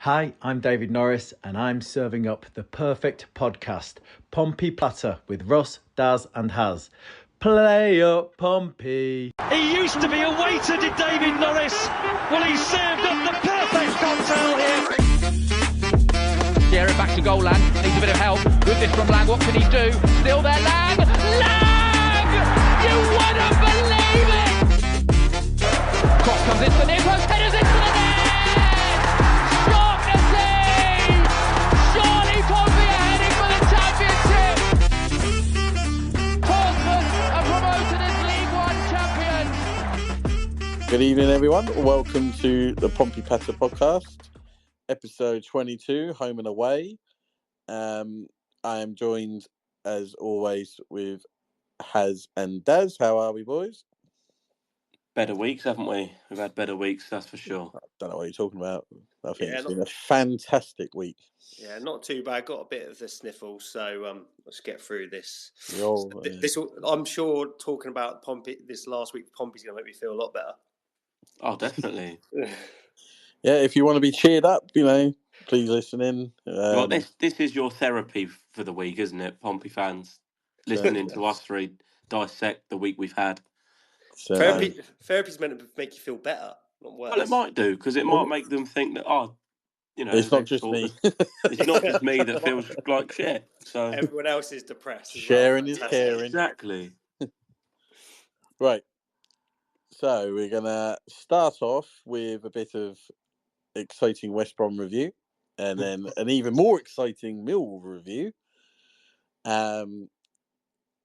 Hi, I'm David Norris and I'm serving up the perfect podcast, Pompey Platter with Russ, Daz and Haz. Play up, Pompey. He used to be a waiter, did David Norris? Well, he's served up the perfect cocktail here. It back to goal, Lang. Needs a bit of help. Goodness from Lang. What can he do? Still there, Lang. Lang! You wouldn't believe it! Cross comes into the near post. Headers into the net! Shock the team! Surely Pompey are heading for the championship! Portsmouth are promoted as League One champions. Good evening, everyone. Welcome to the Pompey Platter podcast. Episode 22, Home and Away. I am joined, as always, with Haz and Daz. How are we, boys? Better weeks, haven't we? We've had better weeks, that's for sure. I don't know what you're talking about. I think it's been a fantastic week. Yeah, not too bad. Got a bit of the sniffles, so let's get through this. I'm sure talking about Pompey this last week, Pompey's going to make me feel a lot better. Oh, definitely. Yeah, if you want to be cheered up, please listen in. Well, this is your therapy for the week, isn't it? Pompey fans listening to us three dissect the week we've had. Therapy's meant to make you feel better, not worse. Well, it might do, because it might make them think that, it's not just me. It's not just me that feels like shit. So everyone else is depressed. Sharing is caring. Exactly. Right. So we're going to start off with a bit of exciting West Brom review, and then an even more exciting Milwall review. Have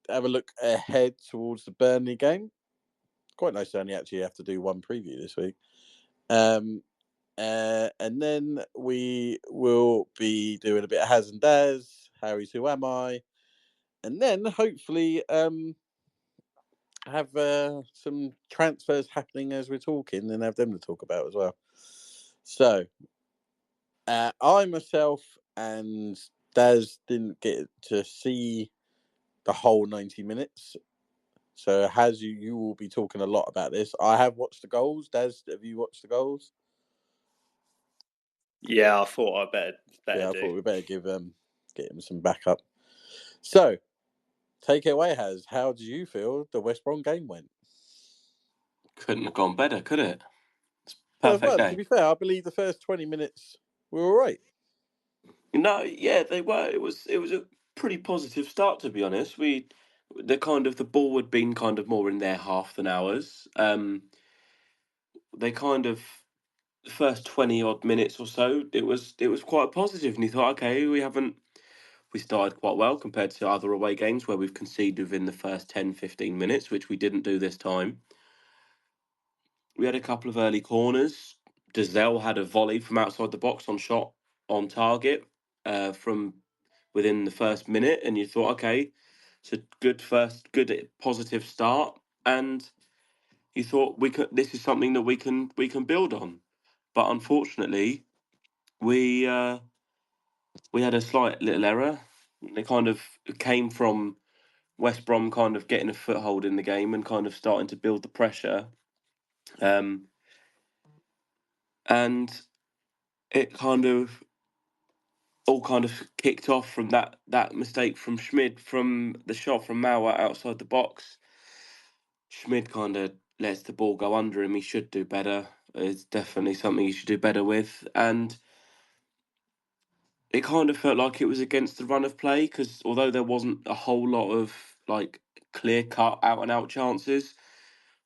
a look ahead towards the Burnley game. Quite nice to only actually have to do one preview this week. And then we will be doing a bit of Haz and Daz, Harry's Who Am I? And then hopefully have some transfers happening as we're talking and have them to talk about as well. So, I myself and Daz didn't get to see the whole 90 minutes. So, Haz, you will be talking a lot about this. I have watched the goals. Daz, have you watched the goals? Yeah, I thought I thought we better get him some backup. So, take it away, Haz. How do you feel the West Brom game went? Couldn't have gone better, could it? It's perfect game. To be fair, I believe the first 20 minutes were all right. No, yeah, they were. It was a pretty positive start, to be honest. The ball had been kind of more in their half than ours. They kind of the first 20 odd minutes or so, it was quite positive, and you thought, okay, we started quite well compared to other away games where we've conceded within the first 10-15 minutes, which we didn't do this time. We had a couple of early corners. Dazelle had a volley from outside the box on shot on target from within the first minute, and you thought, okay, it's a good positive start, and you thought this is something that we can build on. But unfortunately, we had a slight little error. It kind of came from West Brom kind of getting a foothold in the game and kind of starting to build the pressure. And it kind of kicked off from that mistake from Schmid, from the shot from Mauer outside the box. Schmid kind of lets the ball go under him. He should do better. It's definitely something he should do better with. And it kind of felt like it was against the run of play, because although there wasn't a whole lot of clear-cut, out-and-out chances,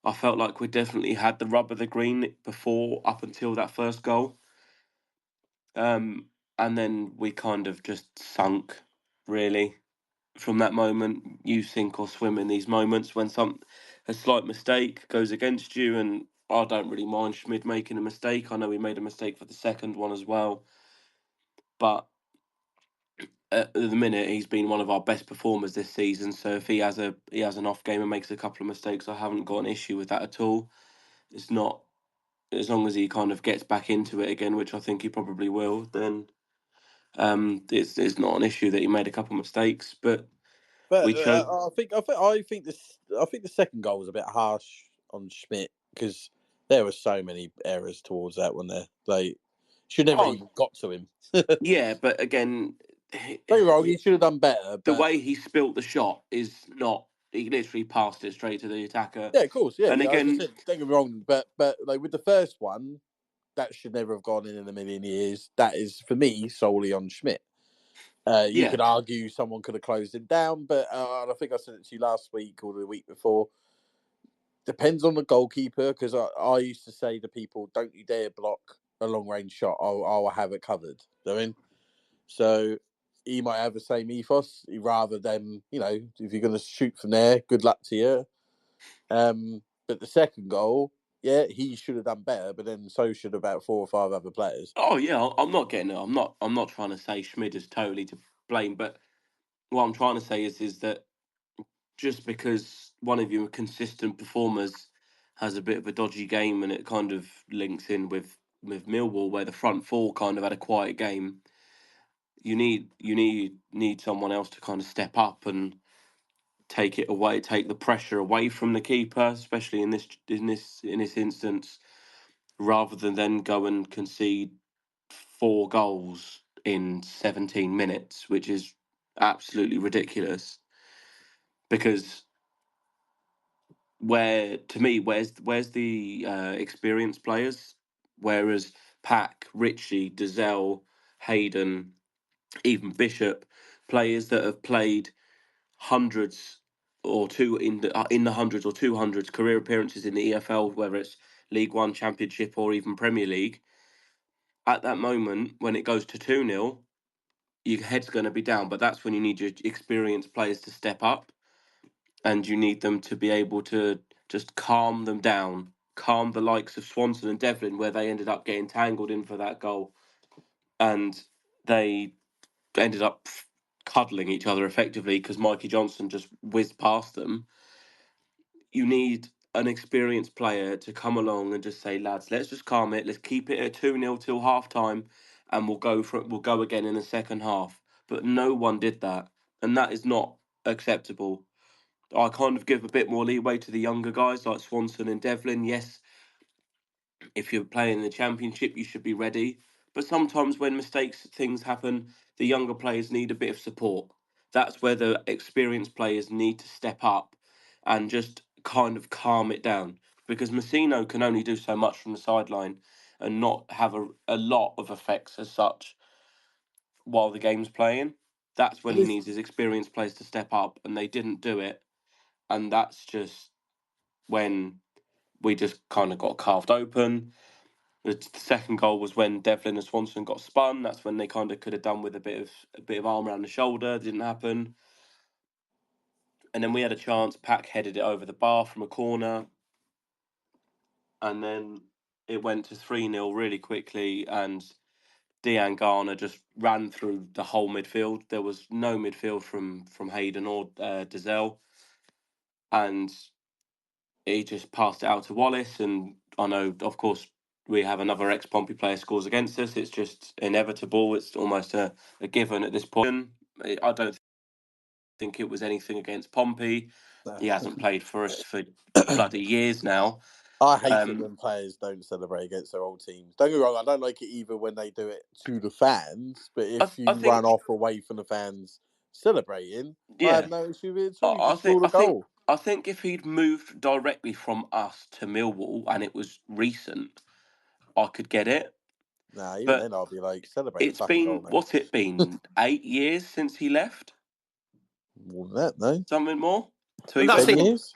I felt like we definitely had the rub of the green up until that first goal. And then we kind of just sunk, really. From that moment, you sink or swim in these moments when a slight mistake goes against you, and I don't really mind Schmid making a mistake. I know he made a mistake for the second one as well. But at the minute, he's been one of our best performers this season. So if he has an off game and makes a couple of mistakes, I haven't got an issue with that at all. It's not, as long as he kind of gets back into it again, which I think he probably will. Then it's not an issue that he made a couple of mistakes. But I think the second goal was a bit harsh on Schmidt, because there were so many errors towards that one there. Should never even got to him. Yeah, but again, don't get wrong, he should have done better. But the way he spilt the shot is not. He literally passed it straight to the attacker. Yeah, of course. Yeah, and again, don't get me wrong, but like with the first one, that should never have gone in a million years. That is for me solely on Schmidt. You could argue someone could have closed him down, but and I think I said it to you last week or the week before. Depends on the goalkeeper, because I used to say to people, "Don't you dare block a long range shot. I'll have it covered." I mean, so he might have the same ethos rather than if you're going to shoot from there, good luck to you. But the second goal, yeah, he should have done better, but then so should about 4 or 5 other players. Oh yeah, I'm not getting it. I'm not trying to say Schmidt is totally to blame, but what I'm trying to say is that just because one of your consistent performers has a bit of a dodgy game, and it kind of links in with Millwall, where the front four kind of had a quiet game, you need someone else to kind of step up and take the pressure away from the keeper, especially in this instance, rather than then go and concede 4 goals in 17 minutes, which is absolutely ridiculous. Because where's the experienced players? Whereas Pack, Ritchie, Dazelle, Hayden, even Bishop, players that have played hundreds or two in the hundreds or 200s career appearances in the EFL, whether it's League One, Championship, or even Premier League. At that moment, when it goes to 2-0, your head's going to be down, but that's when you need your experienced players to step up, and you need them to be able to just calm them down, calm the likes of Swanson and Devlin, where they ended up getting tangled in for that goal, and they ended up cuddling each other effectively because Mikey Johnson just whizzed past them. You need an experienced player to come along and just say, lads, let's just calm it. Let's keep it at 2-0 till half time, and we'll go again in the second half. But no one did that, and that is not acceptable. I kind of give a bit more leeway to the younger guys like Swanson and Devlin. Yes, if you're playing in the Championship, you should be ready. But sometimes when things happen, the younger players need a bit of support. That's where the experienced players need to step up and just kind of calm it down. Because Messino can only do so much from the sideline and not have a lot of effects as such while the game's playing. That's when he needs his experienced players to step up, and they didn't do it. And that's just when we just kind of got carved open. The second goal was when Devlin and Swanson got spun. That's when they kind of could have done with a bit of arm around the shoulder. It didn't happen. And then we had a chance. Pack headed it over the bar from a corner. And then it went to 3-0 really quickly. And Dean Garner just ran through the whole midfield. There was no midfield from Hayden or Dazelle. And he just passed it out to Wallace. And I know, of course, we have another ex-Pompey player scores against us. It's just inevitable. It's almost a given at this point. I don't think it was anything against Pompey. He hasn't played for us for bloody years now. I hate it when players don't celebrate against their old teams. Don't get me wrong, I don't like it either when they do it to the fans, but if you run off away from the fans celebrating, I have no issue with it at all. I think if he'd moved directly from us to Millwall and it was recent, I could get it. Nah, even then I'll be like, celebrate. It's been, what's it been, 8 years since he left? More than that, no? Something more? 10 years?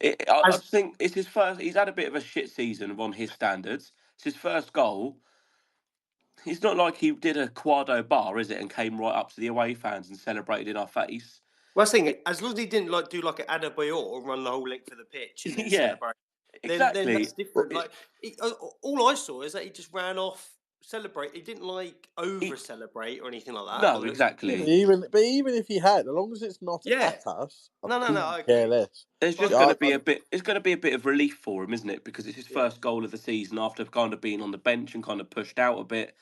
I think it's his first. He's had a bit of a shit season on his standards. It's his first goal. It's not like he did a Quado bar, is it, and came right up to the away fans and celebrated in our face. Well, I was thinking, as long as he didn't do like an Adebayor and run the whole length of the pitch and then celebrate, exactly. Then that's different. All I saw is that he just ran off, celebrate. He didn't over celebrate or anything like that. No, exactly. But even if he had, as long as it's not at us, I care less. There's just going to be a bit. It's going to be a bit of relief for him, isn't it? Because it's his first goal of the season after kind of being on the bench and kind of pushed out a bit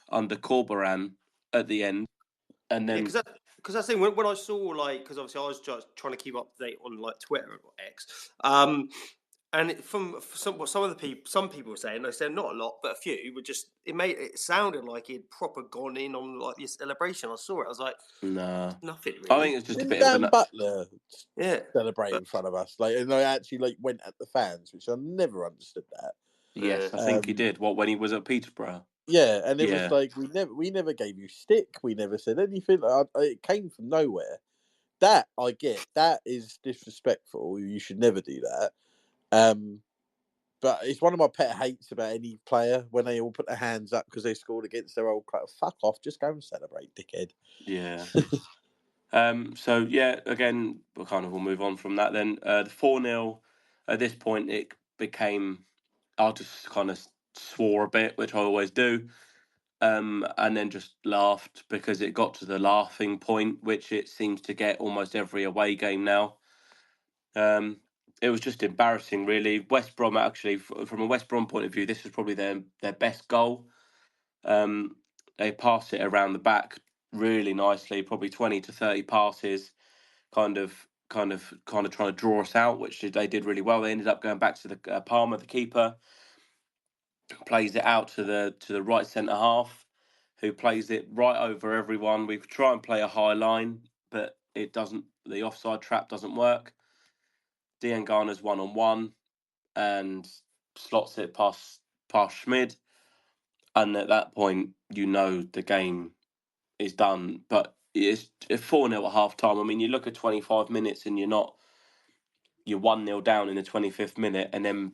under Corberan at the end, and then because that's the thing when I saw because obviously I was just trying to keep up to date on Twitter or X. And from what some people were saying, they said not a lot, but a few were just. It sounded like he'd proper gone in on like this celebration. I saw it. I was like, nah, nothing really. I think it's just a bit of Dan Butler celebrate in front of us, and I actually went at the fans, which I never understood that. Yes, I think he did. What, when he was at Peterborough? Yeah, and it was like we never gave you stick. We never said anything. It came from nowhere. That I get. That is disrespectful. You should never do that. But it's one of my pet hates about any player when they all put their hands up because they scored against their old club. Fuck off! Just go and celebrate, dickhead. Yeah. So yeah, again, we'll move on from that. Then the 4-0. At this point, it became. I just kind of swore a bit, which I always do. And then just laughed because it got to the laughing point, which it seems to get almost every away game now. It was just embarrassing, really. West Brom, actually, from a West Brom point of view, this was probably their best goal. They pass it around the back really nicely, probably 20 to 30 passes, kind of trying to draw us out, which they did really well. They ended up going back to the Palmer, the keeper, plays it out to the right centre half, who plays it right over everyone. We try and play a high line, but it doesn't. The offside trap doesn't work. Dean Garner's 1-on-1 and slots it past Schmid, and at that point, the game is done. But it's 4-0 at half time. I mean, you look at 25 minutes and you're 1-0 down in the 25th minute, and then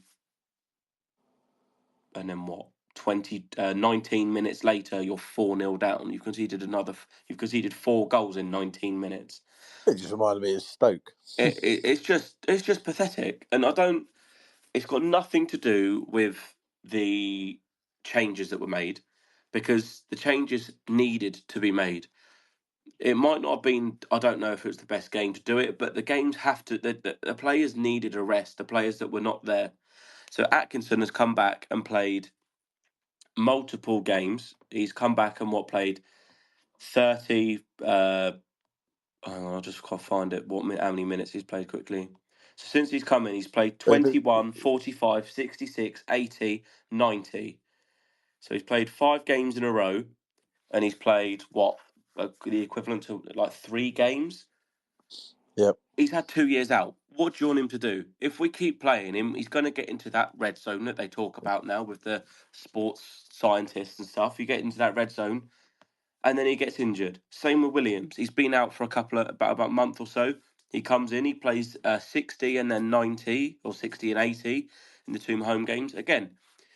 what? 19 minutes later, you're 4-0 down. You've conceded 4 goals in 19 minutes. It just reminded me of Stoke. It's just pathetic, and it's got nothing to do with the changes that were made, because the changes needed to be made. It might not have been. I don't know if it was the best game to do it, but the games have to. The players needed a rest. The players that were not there. So Atkinson has come back and played multiple games. He's come back and played 30. I just can't find it. How many minutes he's played quickly? So since he's come in, he's played 21, 45, 66, 80, 90. So he's played 5 games in a row, and he's played the equivalent to like 3 games. Yep. He's had 2 years out. What do you want him to do? If we keep playing him, he's going to get into that red zone that they talk about now with the sports scientists and stuff. You get into that red zone, and then he gets injured. Same with Williams. He's been out for about a month or so. He comes in, he plays 60 and then 90, or 60 and 80 in the 2 home games. Again,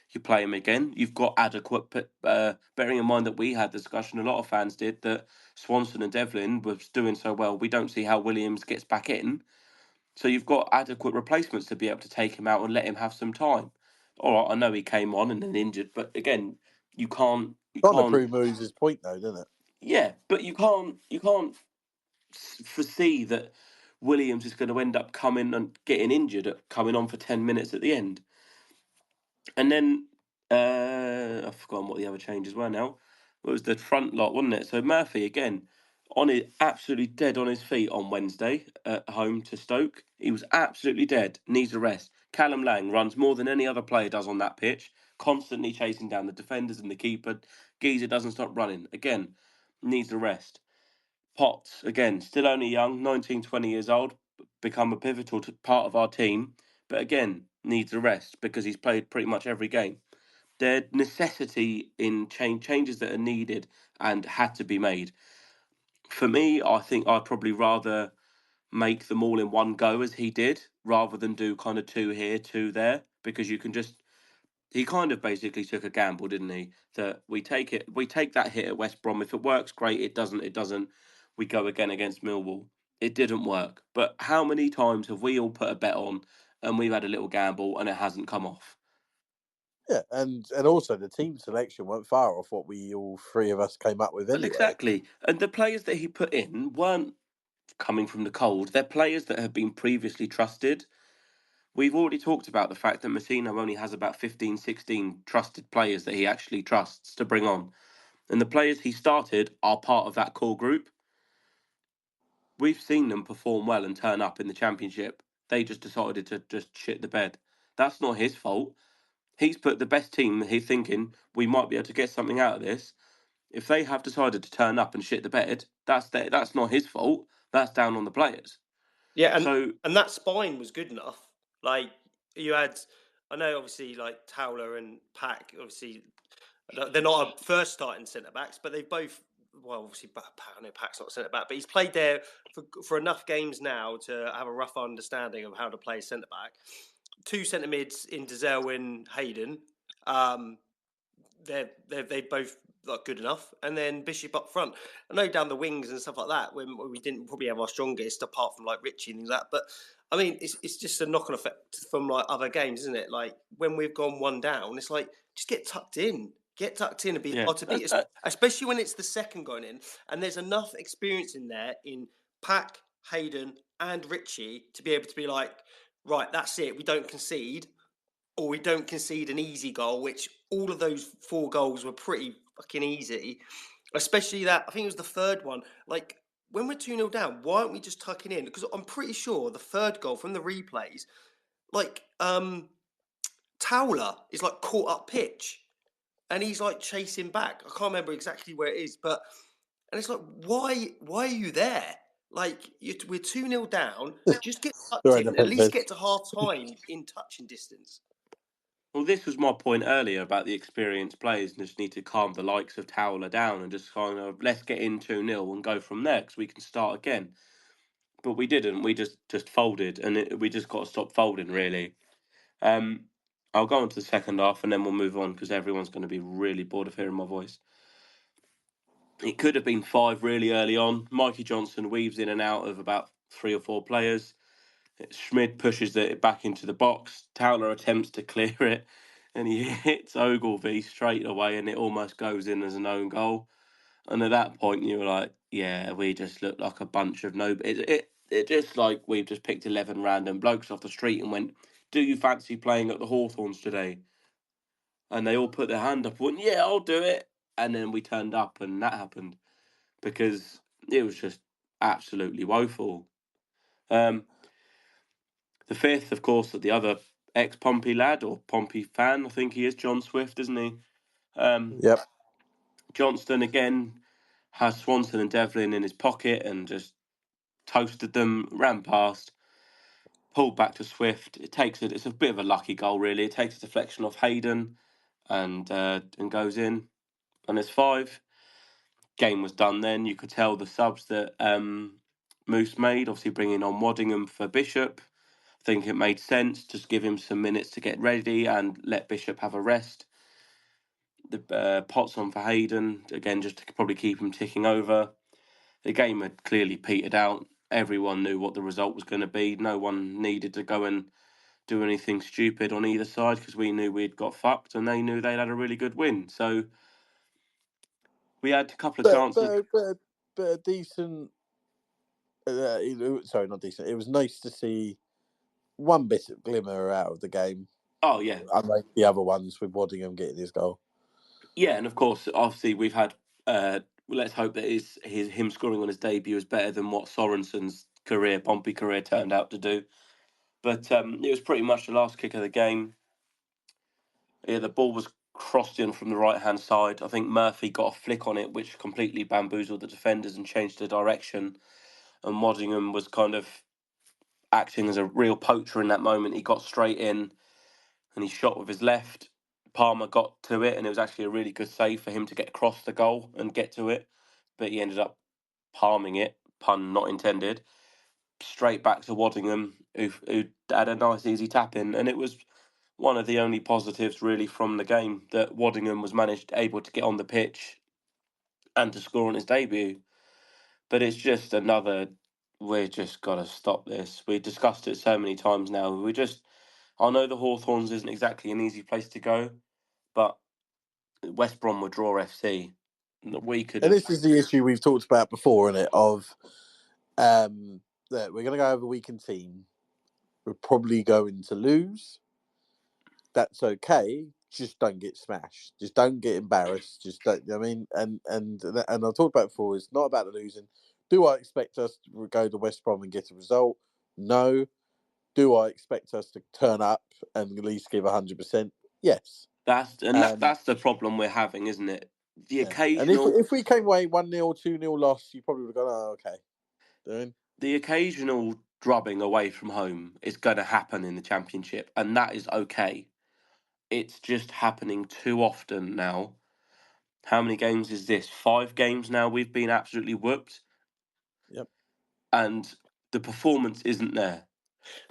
you play him again. You've got adequate, bearing in mind that we had the discussion, a lot of fans did, that Swanson and Devlin was doing so well. We don't see how Williams gets back in. So you've got adequate replacements to be able to take him out and let him have some time. All right, I know he came on and then injured, but again, you can't. Trying to prove Moses' point, though, doesn't it? Yeah, but you can't foresee that Williams is going to end up coming and getting injured, coming on for 10 minutes at the end. And then I've forgotten what the other changes were now. It was the front lot, wasn't it? So Murphy again absolutely dead on his feet on Wednesday at home to Stoke. He was absolutely dead, needs a rest. Callum Lang runs more than any other player does on that pitch, constantly chasing down the defenders and the keeper. Geezer doesn't stop running. Again, needs a rest. Potts, again, still only young, 19, 20 years old, become a pivotal part of our team, but again, needs a rest because he's played pretty much every game. There's necessity in changes that are needed and had to be made. For me, I think I'd probably rather make them all in one go as he did, rather than do kind of 2 here, 2 there, because you can just. He kind of basically took a gamble, didn't he? That we take that hit at West Brom. If it works, great. It doesn't. We go again against Millwall. It didn't work. But how many times have we all put a bet on and we've had a little gamble and it hasn't come off? Yeah, and also the team selection weren't far off what we all 3 of us came up with anyway. Well, exactly. And the players that he put in weren't coming from the cold. They're players that have been previously trusted. We've already talked about the fact that Messina only has about 15, 16 trusted players that he actually trusts to bring on. And the players he started are part of that core group. We've seen them perform well and turn up in the Championship. They just decided to just shit the bed. That's not his fault. He's put the best team. He's thinking we might be able to get something out of this. If they have decided to turn up and shit the bed, that's not his fault. That's down on the players. Yeah, and that spine was good enough. Like you had, I know obviously like Towler and Pack, obviously they're not a first starting centre backs, but they've both. Well, obviously, I know Pack's not a centre back, but he's played there for enough games now to have a rough understanding of how to play centre back. 2 centre mids in Dazelle and Hayden. They both like good enough, and then Bishop up front. I know down the wings and stuff like that when we didn't probably have our strongest apart from like Richie and things like that. But I mean, it's just a knock-on effect from like other games, isn't it? Like when we've gone one down, it's like just get tucked in and be hard to beat, especially when it's the second going in, and there's enough experience in there in Pack, Hayden, and Richie to be able to be like, right, that's it. We don't concede. Or we don't concede an easy goal, which all of those 4 goals were pretty fucking easy. Especially that, I think it was the third one. Like, when we're 2-0 down, why aren't we just tucking in? Because I'm pretty sure the third goal from the replays, like, Towler is like caught up pitch. And he's like chasing back. I can't remember exactly where it is, but... And it's like, why are you there? Like, we're 2-0 down. Just get tucked in. At least get to half-time in touching distance. Well, this was my point earlier about the experienced players and just need to calm the likes of Towler down and just kind of let's get in 2-0 and go from there because we can start again. But we didn't. We just folded, and we just got to stop folding, really. I'll go on to the second half and then we'll move on because everyone's going to be really bored of hearing my voice. It could have been 5 really early on. Mikey Johnson weaves in and out of about 3 or 4 players. Schmid pushes it back into the box. Towler attempts to clear it, and he hits Ogilvy straight away, and it almost goes in as an own goal. And at that point, you were like, "Yeah, we just look like a bunch of nobody." It just like we've just picked 11 random blokes off the street and went, "Do you fancy playing at the Hawthorns today?" And they all put their hand up and went, "Yeah, I'll do it." And then we turned up, and that happened because it was just absolutely woeful. The fifth, of course, the other ex-Pompey lad or Pompey fan, I think he is, John Swift, isn't he? Yep. Johnston, again, has Swanson and Devlin in his pocket and just toasted them, ran past, pulled back to Swift. It's a bit of a lucky goal, really. It takes a deflection off Hayden and goes in. And it's 5. Game was done then. You could tell the subs that Moose made, obviously bringing on Waddingham for Bishop. I think it made sense. Just give him some minutes to get ready and let Bishop have a rest. The Potts on for Hayden, again, just to probably keep him ticking over. The game had clearly petered out. Everyone knew what the result was going to be. No one needed to go and do anything stupid on either side because we knew we'd got fucked and they knew they'd had a really good win. So we had a couple of chances. But a decent... sorry, not decent. It was nice to see one bit of glimmer out of the game. Oh, yeah. Unlike the other ones with Waddingham getting his goal. Yeah, and of course, obviously, we've had... let's hope that him scoring on his debut is better than what Sorensen's Pompey career turned out to do. But it was pretty much the last kick of the game. Yeah, the ball was crossed in from the right-hand side. I think Murphy got a flick on it, which completely bamboozled the defenders and changed the direction. And Waddingham was kind of acting as a real poacher in that moment. He got straight in and he shot with his left. Palmer got to it, and it was actually a really good save for him to get across the goal and get to it. But he ended up palming it, pun not intended, straight back to Waddingham, who had a nice easy tap in. And it was one of the only positives really from the game that Waddingham was able to get on the pitch and to score on his debut. But it's just we just got to stop this. We discussed it so many times now. I know the Hawthorns isn't exactly an easy place to go, but West Brom would draw FC. And this is the issue we've talked about before, isn't it? Of that we're going to go over a weakened team. We're probably going to lose. That's okay. Just don't get smashed. Just don't get embarrassed. Just don't. I mean, and I've talked about it before. It's not about the losing. Do I expect us to go to West Brom and get a result? No. Do I expect us to turn up and at least give 100%? Yes. That's the problem we're having, isn't it? The occasional, and if we came away 1-0, 2-0 loss, you probably would have gone, oh, okay. The occasional drubbing away from home is going to happen in the Championship, and that is okay. It's just happening too often now. How many games is this? 5 games now we've been absolutely whooped. Yep. And the performance isn't there.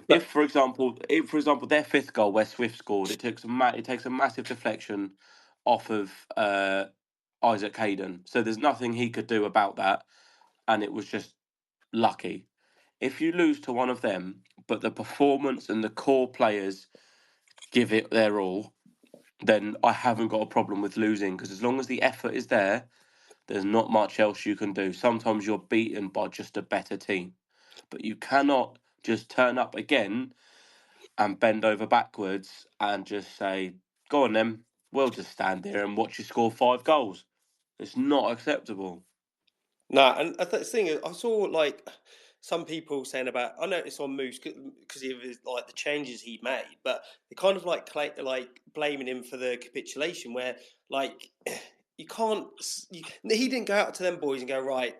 If, for example, their 5th goal where Swift scored, it takes a massive deflection off of Isaac Hayden. So there's nothing he could do about that, and it was just lucky. If you lose to one of them, but the performance and the core players give it their all, then I haven't got a problem with losing, because as long as the effort is there, there's not much else you can do. Sometimes you're beaten by just a better team, but you cannot just turn up again and bend over backwards and just say, go on then, we'll just stand there and watch you score 5 goals. It's not acceptable. No, and the thing is, I saw like some people saying about. I noticed on Moose because of his, like the changes he made, but they kind of like blaming him for the capitulation, where like you can't. He didn't go out to them boys and go, right,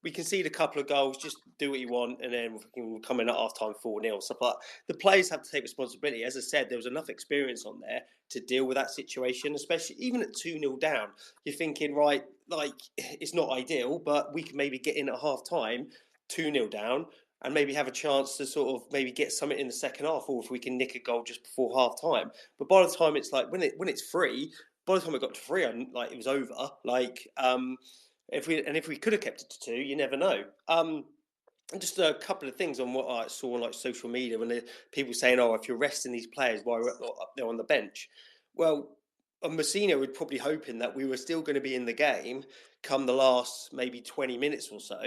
we concede a couple of goals, just do what you want, and then we can come in at half time 4-0. Stuff like that. The players have to take responsibility. As I said, there was enough experience on there to deal with that situation, especially even at 2-0 down. You're thinking, right, like it's not ideal, but we can maybe get in at half time, 2-0 down, and maybe have a chance to sort of maybe get something in the second half, or if we can nick a goal just before half time. But by the time it's like when it's free, by the time it got to 3, like it was over. Like if we could have kept it to 2, you never know. And just a couple of things on what I saw on like social media when people saying, "Oh, if you're resting these players, why are they on the bench?" Well, Mourinho was probably hoping that we were still going to be in the game come the last maybe 20 minutes or so,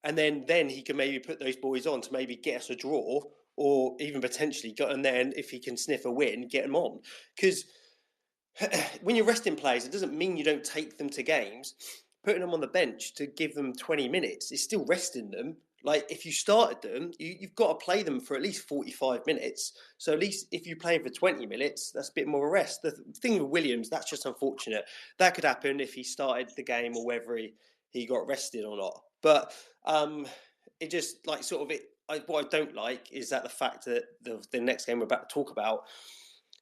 and then he can maybe put those boys on to maybe get us a draw, or even potentially and then if he can sniff a win, get them on. Because when you're resting players, it doesn't mean you don't take them to games. Putting them on the bench to give them 20 minutes is still resting them. Like if you started them, you've got to play them for at least 45 minutes. So at least if you play them for 20 minutes, that's a bit more of a rest. The thing with Williams, that's just unfortunate. That could happen if he started the game or whether he got rested or not. But it just like sort of what I don't like is that the fact that the next game we're about to talk about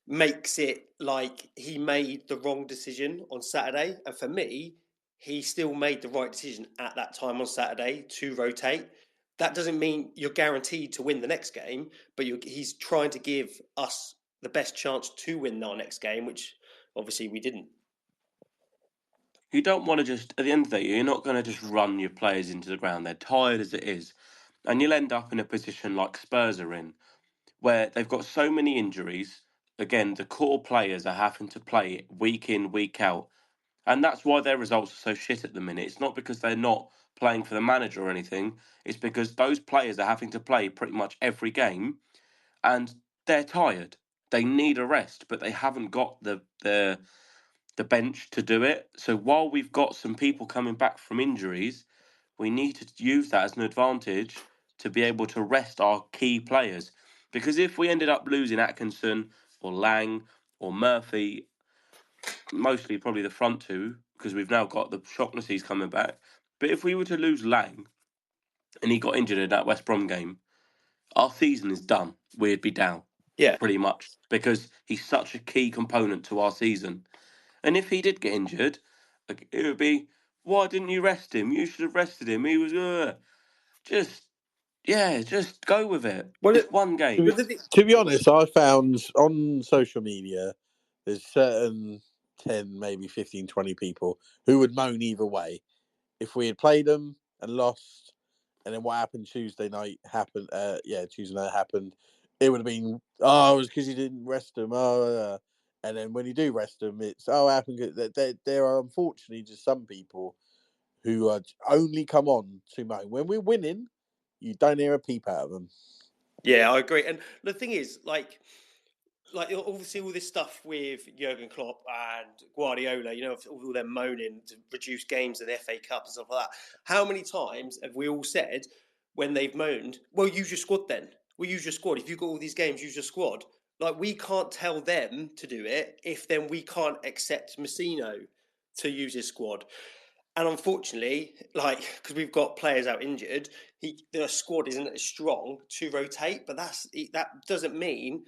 makes it like he made the wrong decision on Saturday. And for me, he still made the right decision at that time on Saturday to rotate. That doesn't mean you're guaranteed to win the next game, but he's trying to give us the best chance to win our next game, which obviously we didn't. You don't want to just, at the end of the day, you're not going to just run your players into the ground. They're tired as it is. And you'll end up in a position like Spurs are in, where they've got so many injuries. Again, the core players are having to play week in, week out. And that's why their results are so shit at the minute. It's not because they're not playing for the manager or anything. It's because those players are having to play pretty much every game and they're tired. They need a rest, but they haven't got the bench to do it. So while we've got some people coming back from injuries, we need to use that as an advantage to be able to rest our key players. Because if we ended up losing Atkinson or Lang or Murphy, mostly probably the front two, because we've now got the Shocklessy's coming back. But if we were to lose Lang and he got injured in that West Brom game, our season is done. We'd be down. Yeah. Pretty much. Because he's such a key component to our season. And if he did get injured, it would be, why didn't you rest him? You should have rested him. He was, just go with it. Well, it's one game. To be honest, I found on social media, there's certain 10, maybe 15, 20 people who would moan either way. If we had played them and lost, and then what happened Tuesday night happened, it would have been, it was because you didn't rest them. And then when you do rest them, it's, it happened. There are unfortunately just some people who are only come on to moan. When we're winning, you don't hear a peep out of them. Yeah, I agree. And the thing is, like obviously all this stuff with Jurgen Klopp and Guardiola, all them moaning to reduce games in the FA Cup and stuff like that. How many times have we all said when they've moaned, well, use your squad then? well, use your squad. If you've got all these games, use your squad. Like, we can't tell them to do it if then we can't accept Messino to use his squad. And unfortunately, like, because we've got players out injured, the squad isn't as strong to rotate. But that doesn't mean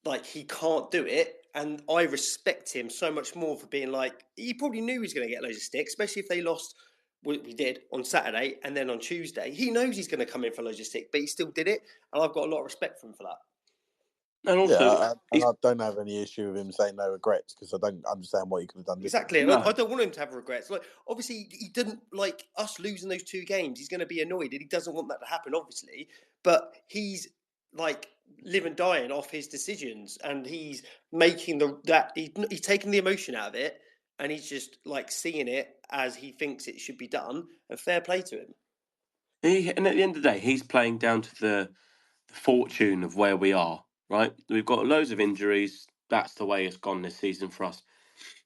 like he can't do it. And I respect him so much more for being like, he probably knew he was going to get loads of sticks, especially if they lost. We did on Saturday and then on Tuesday. He knows he's going to come in for loads of sticks, but he still did it. And I've got a lot of respect for him for that. And also, I don't have any issue with him saying no regrets because I don't understand what he could have done Exactly. No. I don't want him to have regrets. Like, obviously, he didn't like us losing those 2 games. He's going to be annoyed, and he doesn't want that to happen, obviously. But he's like live and dying off his decisions, and he's making he's taking the emotion out of it, and he's just like seeing it as he thinks it should be done. And fair play to him. and at the end of the day, he's playing down to the fortune of where we are. Right, we've got loads of injuries. That's the way it's gone this season for us.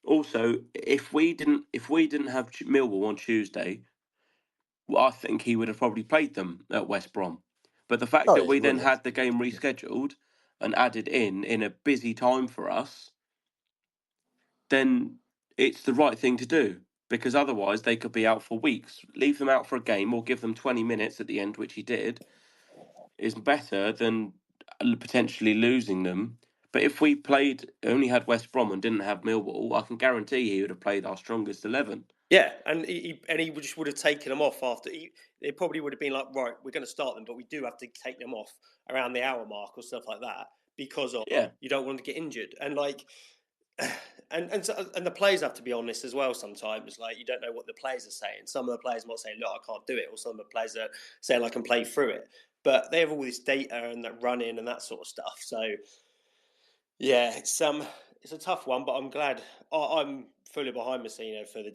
Also, if we didn't have Millwall on Tuesday, well, I think he would have probably played them at West Brom. But the fact that we then had the game rescheduled and added in a busy time for us, then it's the right thing to do. Because otherwise they could be out for weeks. Leave them out for a game or give them 20 minutes at the end, which he did, is better than potentially losing them. But if we only had West Brom and didn't have Millwall, I can guarantee he would have played our strongest 11. Yeah, and he just would have taken them off after. It probably would have been like, right, we're going to start them, but we do have to take them off around the hour mark or stuff like that because of you don't want to get injured. And like, and the players have to be honest as well. Sometimes, like, you don't know what the players are saying. Some of the players might say, "Look, I can't do it," or some of the players are saying, "I can play through it." But they have all this data and that running and that sort of stuff. So, yeah, it's a tough one, but I'm glad. I'm fully behind Messino for the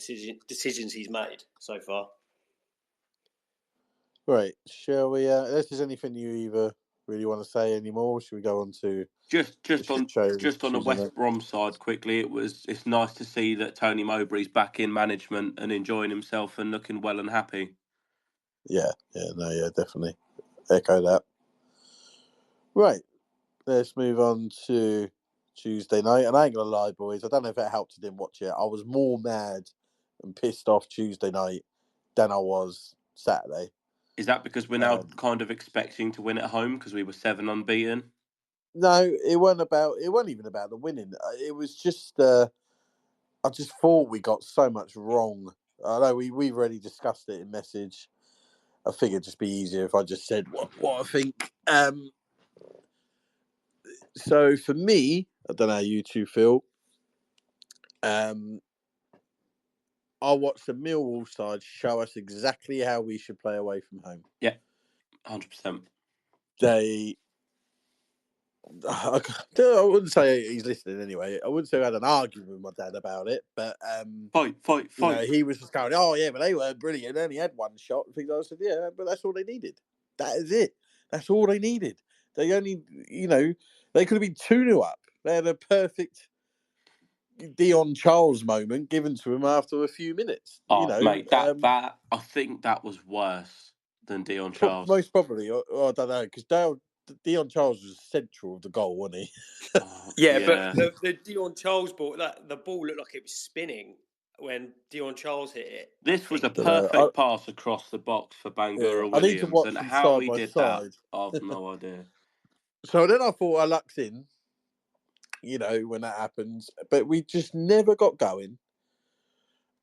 decisions he's made so far. Right, shall we? If there's anything you either really want to say anymore, should we go on to just on the West Brom side quickly? It's nice to see that Tony Mowbray's back in management and enjoying himself and looking well and happy. Yeah, definitely echo that. Right, let's move on to Tuesday night. And I ain't gonna lie, boys, I don't know if it helped I didn't watch it. I was more mad and pissed off Tuesday night than I was Saturday. Is that because we're now kind of expecting to win at home because we were 7 unbeaten? No, it wasn't even about the winning. It was just I just thought we got so much wrong. I know we've already discussed it in message. I think it'd just be easier if I just said what I think. So for me, I don't know how you two feel. I watched the Millwall side show us exactly how we should play away from home. Yeah, 100%. I wouldn't say he's listening anyway. I wouldn't say I had an argument with my dad about it, but fight. You know, he was just going, "Oh yeah, but they weren't brilliant. They only had one shot." And things. I said, "Yeah, but that's all they needed. That is it. That's all they needed. They only, they could have been 2-0 up. They had a perfect Dion Charles moment given to him after a few minutes. Mate, that I think that was worse than Dion Charles. Most probably, or I don't know, because Dion Charles was central of the goal, wasn't he? Yeah, but the Dion Charles ball, the ball looked like it was spinning when Dion Charles hit it. This was a perfect pass across the box for Bangura Williams. I need to watch and them how side he by did side. that, I've no idea. So then I thought I lucked in, when that happens. But we just never got going.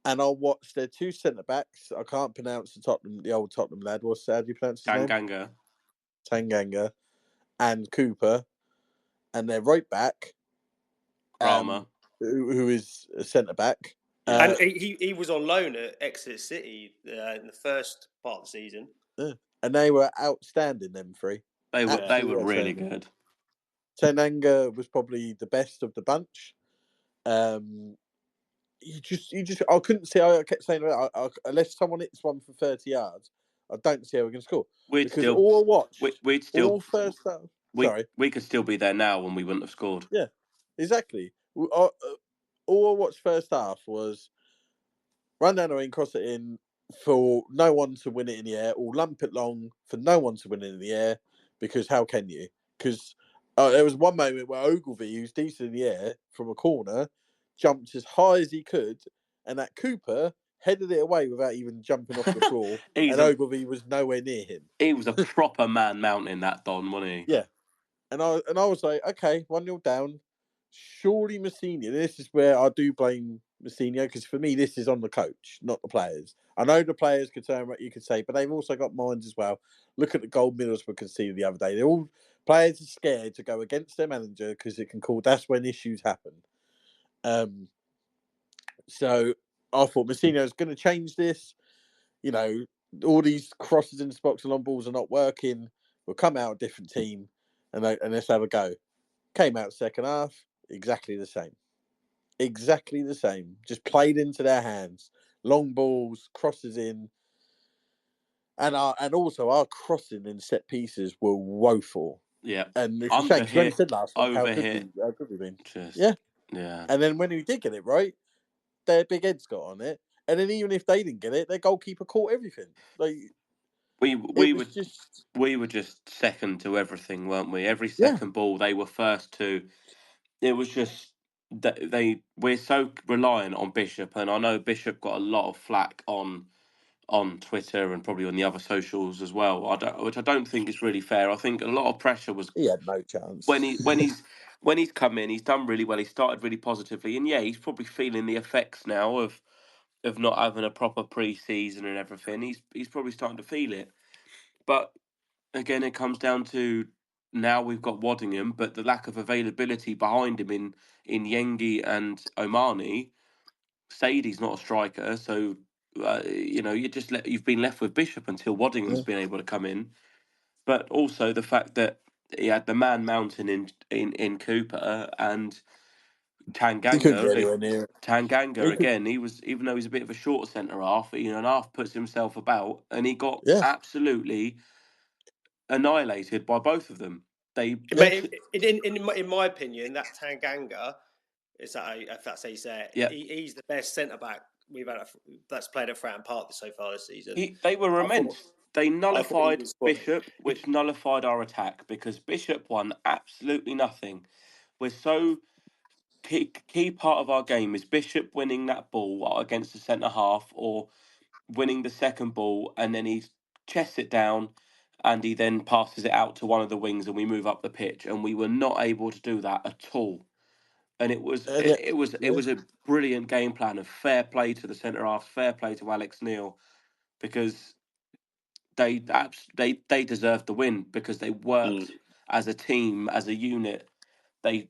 And I watched their 2 centre-backs. I can't pronounce the old Tottenham lad. How do you pronounce his name? Tanganga. And Cooper. And their right back, Rama, who is a centre-back. And he was on loan at Exeter City in the first part of the season. And they were outstanding, them 3. They were really good. Tanganga was probably the best of the bunch. I couldn't see. I kept saying, unless someone hits one for 30 yards, I don't see how we're going to score. We could still be there now when we wouldn't have scored. Yeah, exactly. All I watched first half was run down the wing, cross it in for no one to win it in the air, or lump it long for no one to win it in the air, because how can you? Because there was one moment where Ogilvie, who's decent in the air from a corner, jumped as high as he could, and that Cooper headed it away without even jumping off the floor, and Ogilvie was nowhere near him. He was a proper man mountain, that Don, wasn't he? Yeah. And I was like, okay, 1-0 down. Surely Mousinho, this is where I do blame Mousinho, because for me, this is on the coach, not the players. I know the players could turn what you could say, but they've also got minds as well. Look at the goal Middlesbrough conceded the other day. They're all players are scared to go against their manager because it can cause. That's when issues happen. So I thought Mousinho is going to change this. You know, all these crosses into the box and long balls are not working. We'll come out a different team and let's have a go. Came out second half, exactly the same. Exactly the same. Just played into their hands. Long balls, crosses in. And also our crossing and set pieces were woeful. Yeah. And it's a shame, because when he said last week how good we've been. Yeah. And then when we did get it right, their big heads got on it. And then even if they didn't get it, their goalkeeper caught everything. Like we were just second to everything, weren't we? Every second ball they were first to. It was just we're so reliant on Bishop, and I know Bishop got a lot of flack on Twitter and probably on the other socials as well. Which I don't think is really fair. I think a lot of pressure was. He had no chance when he's come in. He's done really well. He started really positively, and he's probably feeling the effects now of not having a proper pre-season and everything. He's probably starting to feel it. But again, it comes down to now we've got Waddingham, but the lack of availability behind him in Yengi and Omani. Sadie's not a striker, so you've been left with Bishop until Waddingham's been able to come in. But also the fact that he had the man mountain in Cooper and Tanganga. Tanganga again. He was, even though he's a bit of a shorter centre half, an half puts himself about, and he got absolutely annihilated by both of them. In my opinion, that Tanganga, if that's how you say it, he's the best centre back we've had that's played at Fratton Park so far this season. They were immense. They nullified Bishop, which nullified our attack, because Bishop won absolutely nothing. We're so key part of our game is Bishop winning that ball against the centre half, or winning the second ball, and then he chests it down, and he then passes it out to one of the wings, and we move up the pitch. And we were not able to do that at all. And it was a brilliant game plan of fair play to the centre half, fair play to Alex Neil, because they deserved the win, because they worked as a team, as a unit. I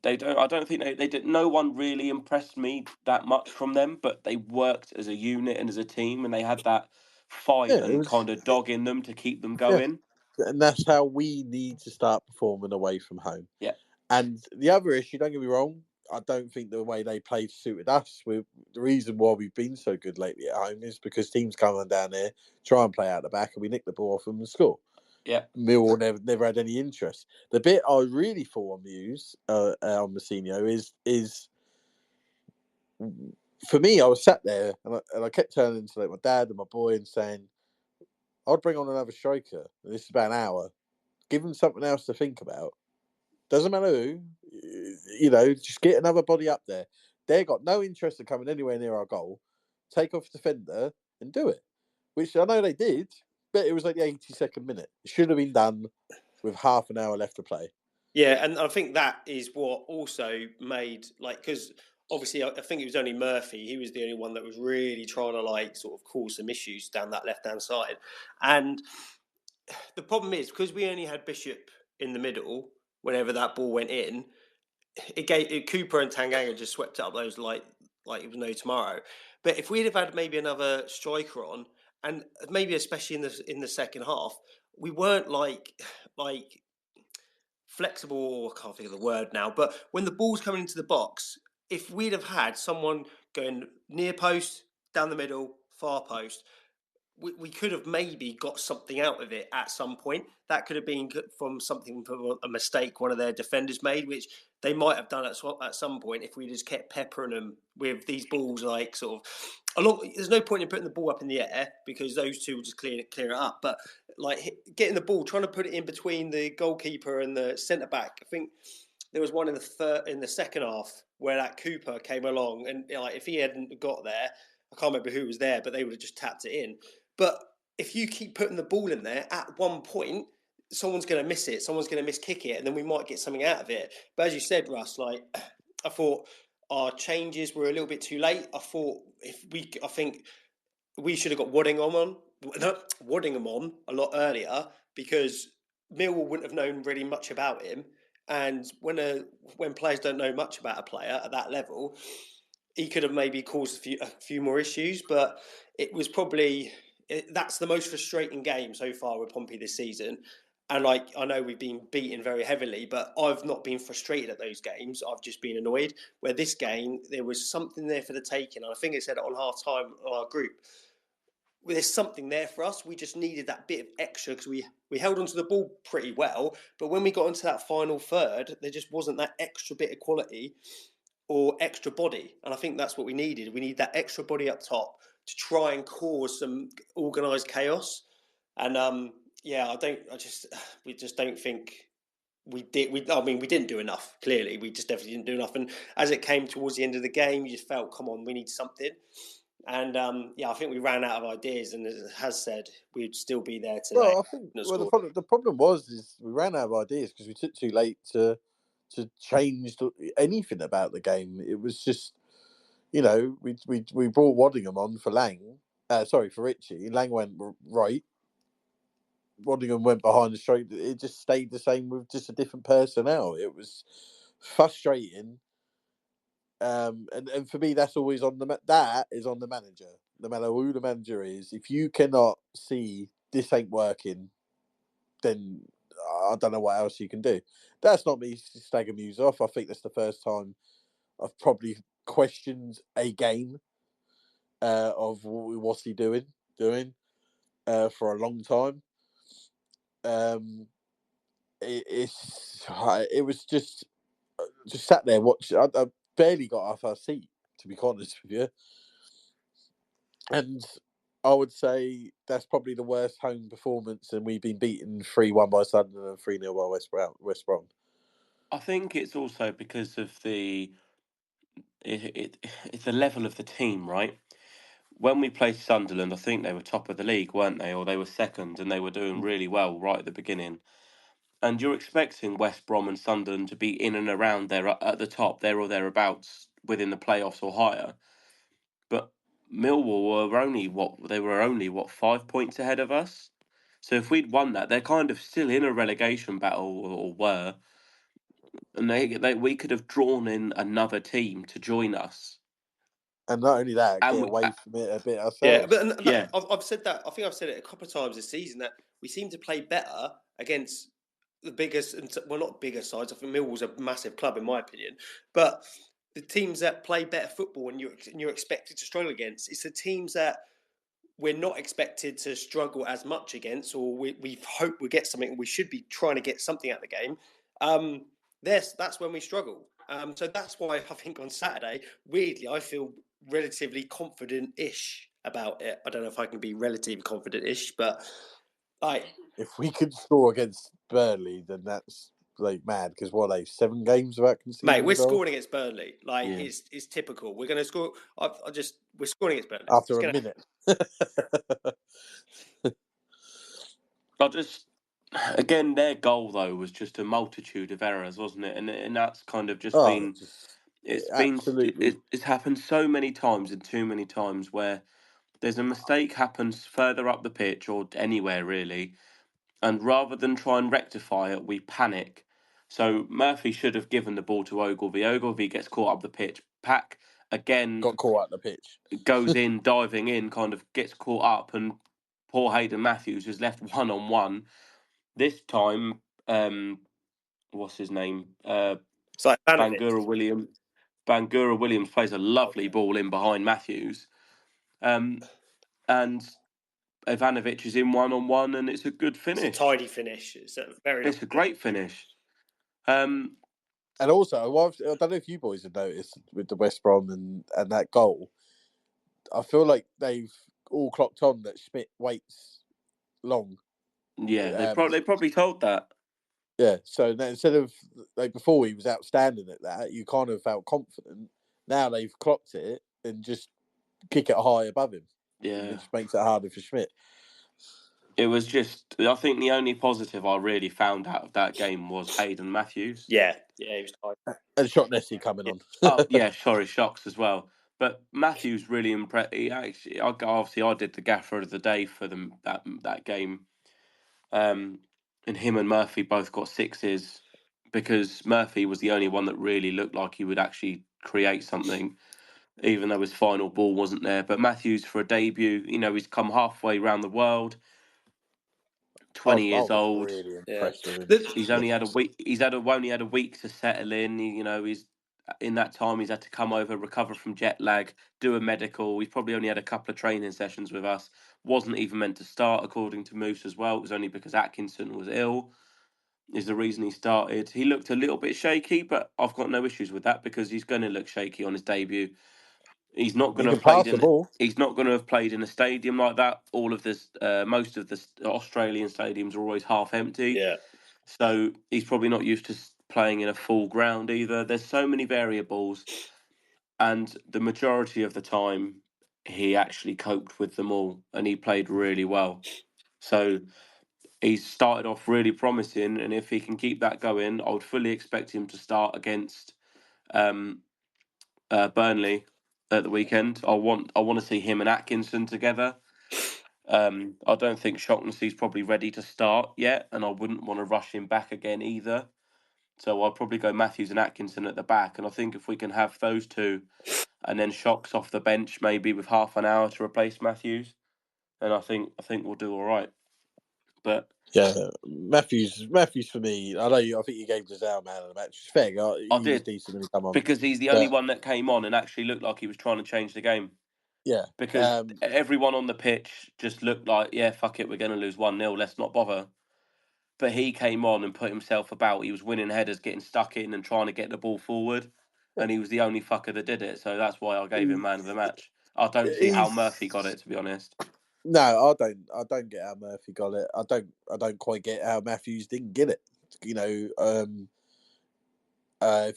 don't think they did. No one really impressed me that much from them, but they worked as a unit and as a team, and they had that fight and kind of dog in them to keep them going. Yeah. And that's how we need to start performing away from home. Yeah. And the other issue, don't get me wrong, I don't think the way they played suited us. The reason why we've been so good lately at home is because teams come on down there, try and play out the back, and we nick the ball off them and score. Yeah, Millwall never had any interest. The bit I really thought on on Mousinho is for me. I was sat there and I kept turning to my dad and my boy and saying, "I'd bring on another striker." And this is about an hour. Give them something else to think about. Doesn't matter who, just get another body up there. They got no interest in coming anywhere near our goal. Take off the defender and do it, which I know they did. But it was like the 82nd minute. It should have been done with half an hour left to play. Yeah, and I think that is what also made, because obviously I think it was only Murphy. He was the only one that was really trying to sort of cause some issues down that left-hand side. And the problem is, because we only had Bishop in the middle, whenever that ball went in, Cooper and Tanganga just swept up those like it was no tomorrow. But if we'd have had maybe another striker on, and maybe especially in the second half, we weren't like flexible. I can't think of the word now. But when the ball's coming into the box, if we'd have had someone going near post, down the middle, far post, we could have maybe got something out of it at some point. That could have been from a mistake one of their defenders made, which they might have done at some point if we just kept peppering them with these balls sort of along. There's no point in putting the ball up in the air, because those two will just clear it up. But like getting the ball, trying to put it in between the goalkeeper and the centre back. I think there was one in the second half where that Cooper came along, and like if he hadn't got there, I can't remember who was there, but they would have just tapped it in. But if you keep putting the ball in there, at one point, someone's going to miss it, someone's going to miss kick it, and then we might get something out of it. But as you said, Russ, like I thought our changes were a little bit too late. I think we should have got Waddingham on a lot earlier, because Millwall wouldn't have known really much about him. And when players don't know much about a player at that level, he could have maybe caused a few more issues. But it was probably that's the most frustrating game so far with Pompey this season. And like, I know we've been beaten very heavily, but I've not been frustrated at those games. I've just been annoyed. Where this game, there was something there for the taking. And I think I said it on half time on our group. There's something there for us. We just needed that bit of extra, because we held onto the ball pretty well. But when we got into that final third, there just wasn't that extra bit of quality or extra body. And I think that's what we needed. We need that extra body up top to try and cause some organised chaos. And we just don't think we did. We didn't do enough. Clearly, we just definitely didn't do enough. And as it came towards the end of the game, you just felt, come on, we need something. And I think we ran out of ideas. And as Haz said, we'd still be there today. Well, I think the problem is we ran out of ideas because we took too late to change anything about the game. It was just, we brought Waddingham on for for Richie. Lang went right. Waddingham went behind the stroke. It just stayed the same with just a different personnel. It was frustrating. And for me, that's always on the manager. No matter who the manager is, if you cannot see this ain't working, then I don't know what else you can do. That's not me staggering Muse off. I think that's the first time I've probably questioned a game of what's he doing for a long time. It was just sat there watching. I barely got off our seat, to be honest with you. And I would say that's probably the worst home performance, and we've been beaten 3-1 by Sunderland and 3-0 by West Brom. I think it's also because of it's the level of the team, right? When we played Sunderland, I think they were top of the league, weren't they? Or they were second, and they were doing really well right at the beginning. And you're expecting West Brom and Sunderland to be in and around there at the top, there or thereabouts, within the playoffs or higher. But Millwall were only 5 points ahead of us. So if we'd won that, they're kind of still in a relegation battle, or were, and we could have drawn in another team to join us. And not only that, get away from it a bit ourselves. I've said that. I think I've said it a couple of times this season, that we seem to play better against the biggest, not bigger sides. I think Millwall's a massive club in my opinion, but the teams that play better football and you're expected to struggle against, it's the teams that we're not expected to struggle as much against, or we hope we get something. We should be trying to get something out of the game. That's when we struggle. So that's why I think on Saturday, weirdly, I feel relatively confident-ish about it. I don't know if I can be relatively confident-ish, but if we could score against Burnley, then that's mad, because what are they, 7 games without conceding? Mate, we're scoring against Burnley. It's typical. We're going to score. We're scoring against Burnley after a minute. Again, their goal though was just a multitude of errors, wasn't it? And that's kind of just been. It's happened so many times and too many times where there's a mistake happens further up the pitch or anywhere really, and rather than try and rectify it, we panic. So Murphy should have given the ball to Ogilvie. Ogilvie gets caught up the pitch. Pack again got caught up the pitch. Goes in, diving in, kind of gets caught up, and poor Hayden Matthews is left 1-on-1. This time, what's his name? Bangura Williams. Bangura Williams plays a lovely ball in behind Matthews. And Ivanovic is in 1-on-1, and it's a good finish. It's a tidy finish. It's a great finish. And also, I don't know if you boys have noticed with the West Brom and that goal, I feel like they've all clocked on that Schmidt waits long Yeah, they probably told that. Yeah, so now, instead of like before he was outstanding at that, you kind of felt confident. Now they've clocked it and just kick it high above him. Yeah, Which makes it harder for Schmidt. it was just. I think the only positive I really found out of that game was Hayden Matthews. Yeah, he was tight. And Shotnessy coming on. Oh yeah, sorry, Shocks as well. But Matthews really impressed. Actually, I did the gaffer of the day for them that game. And him and Murphy both got sixes because Murphy was the only one that really looked like he would actually create something, even though his final ball wasn't there. But Matthews, for a debut, he's come halfway around the world, 20 years I was old. really impressed with him. He's only had a week. Only had a week to settle in. He's in that time he's had to come over, recover from jet lag, do a medical. He's probably only had a couple of training sessions with us. Wasn't even meant to start, according to Moose as well. It was only because Atkinson was ill. Is the reason he started. He looked a little bit shaky, but I've got no issues with that because he's going to look shaky on his debut. He's not going to have played He's not going to have played in a stadium like that. All of this, most of the Australian stadiums are always half empty. Yeah. So he's probably not used to playing in a full ground either. There's so many variables, and the majority of the time, he actually coped with them all, and he played really well. So he's started off really promising, and if he can keep that going, I would fully expect him to start against Burnley at the weekend. I want to see him and Atkinson together. I don't think Shottensy's probably ready to start yet, and I wouldn't want to rush him back again either. So I'll probably go Matthews and Atkinson at the back, and I think if we can have those two, and then Shocks off the bench maybe with half an hour to replace Matthews, then I think we'll do all right. But yeah, Matthews for me. I think you gave Giselle man of the match. It's fair. He was decent when he come on because he's the only one that came on and actually looked like he was trying to change the game. Yeah, because everyone on the pitch just looked like, yeah, fuck it, we're going to lose 1-0. Let's not bother. But he came on and put himself about. He was winning headers, getting stuck in, and trying to get the ball forward. And he was the only fucker that did it. So that's why I gave him man of the match. I don't see how Murphy got it, to be honest. No, I don't get how Murphy got it. I don't quite get how Matthews didn't get it. If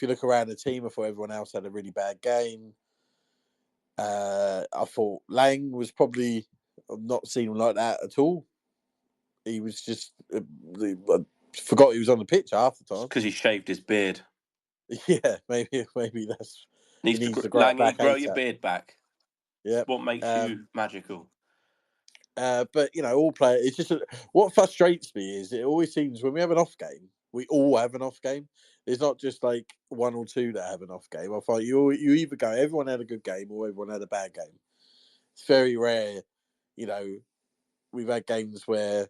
you look around the team, I thought everyone else had a really bad game. I thought Lang was probably not seen him like that at all. He was just I forgot he was on the pitch half the time because he shaved his beard. Yeah, maybe that's he needs to grow your beard back. Yeah, what makes you magical. But all players. It's just what frustrates me is it always seems when we have an off game, we all have an off game. There's not just like one or two that have an off game. I find you either go everyone had a good game or everyone had a bad game. It's very rare. We've had games where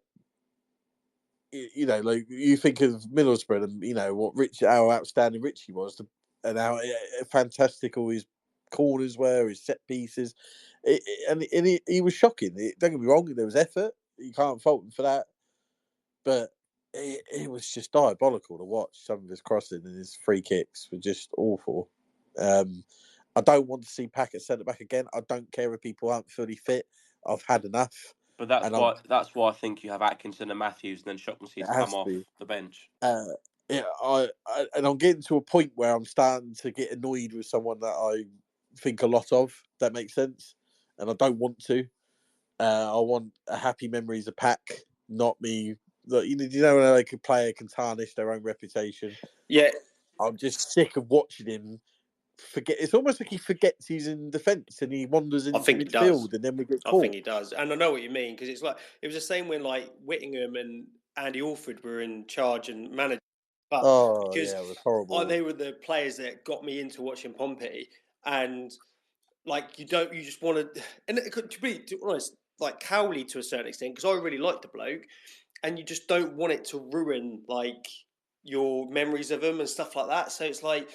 like you think of Middlesbrough and how outstanding Richie was, and how fantastic all his corners were, his set pieces, and he was shocking. Don't get me wrong, there was effort. You can't fault him for that, but it was just diabolical to watch. Some of his crossing and his free kicks were just awful. I don't want to see Packett centre back again. I don't care if people aren't fully fit. I've had enough. But that's why I think you have Atkinson and Matthews, and then Shottensy's come off the bench. And I'm getting to a point where I'm starting to get annoyed with someone that I think a lot of. That makes sense, and I don't want to. I want a happy memories of Pack, not me. Look, when like a player can tarnish their own reputation. Yeah, I'm just sick of watching him forget. It's almost like he forgets he's in defence and he wanders into midfield, and then we get caught. I think he does, and I know what you mean because it's like it was the same when like Whittingham and Andy Alford were in charge and managed. But it was horrible. They were the players that got me into watching Pompey, and like you just want to. And to be honest, like Cowley to a certain extent, because I really liked the bloke, and you just don't want it to ruin like your memories of him and stuff like that. So it's like,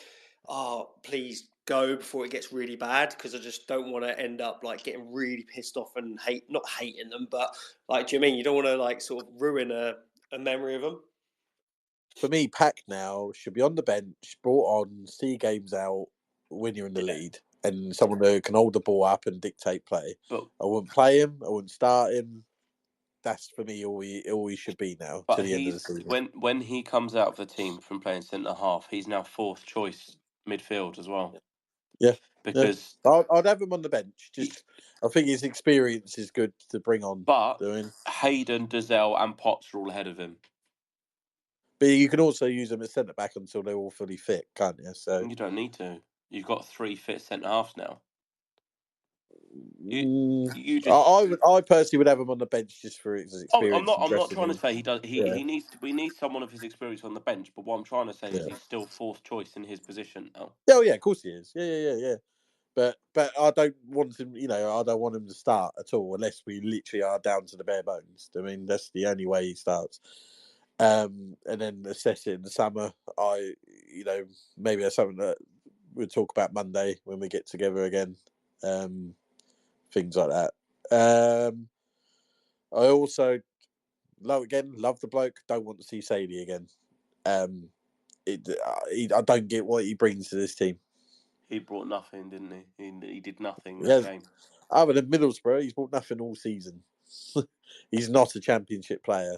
oh, please go before it gets really bad, because I just don't want to end up like getting really pissed off and not hating them, but like, do you mean you don't want to like sort of ruin a memory of them? For me, Pack now should be on the bench, brought on, see games out when you're in the lead, and someone who can hold the ball up and dictate play. I wouldn't play him. I wouldn't start him. that's for me all he should be now But to the end of the season. when he comes out of the team from playing centre half, he's now fourth choice midfield as well. Yeah, because I'd have him on the bench. I think his experience is good to bring on. But Hayden, Dazelle, and Potts are all ahead of him. But you can also use them as centre back until they're all fully fit, can't you? So you don't need to. You've got 3 fit centre halves now. I personally would have him on the bench just for his experience. I'm not trying to say he does. He needs. We need someone of his experience on the bench. But what I'm trying to say is he's still fourth choice in his position now. Oh yeah, of course he is. Yeah. But I don't want him. I don't want him to start at all unless we literally are down to the bare bones. I mean, that's the only way he starts. And then assess it in the summer. Maybe that's something that we'll talk about Monday when we get together again. Things like that. I also love the bloke. Don't want to see Sadie again. I don't get what he brings to this team. He brought nothing, didn't he? He did nothing this game. Other than Middlesbrough, he's brought nothing all season. He's not a championship player.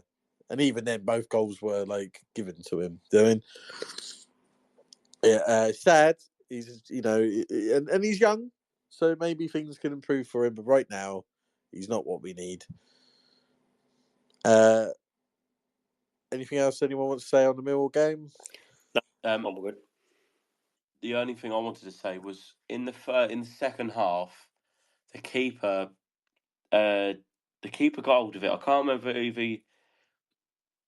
And even then, both goals were given to him. Sad. He's and he's young, so maybe things can improve for him. But right now, he's not what we need. Anything else anyone wants to say on the Millwall game? I'm good. The only thing I wanted to say was in the second half, the keeper got hold of it. I can't remember if he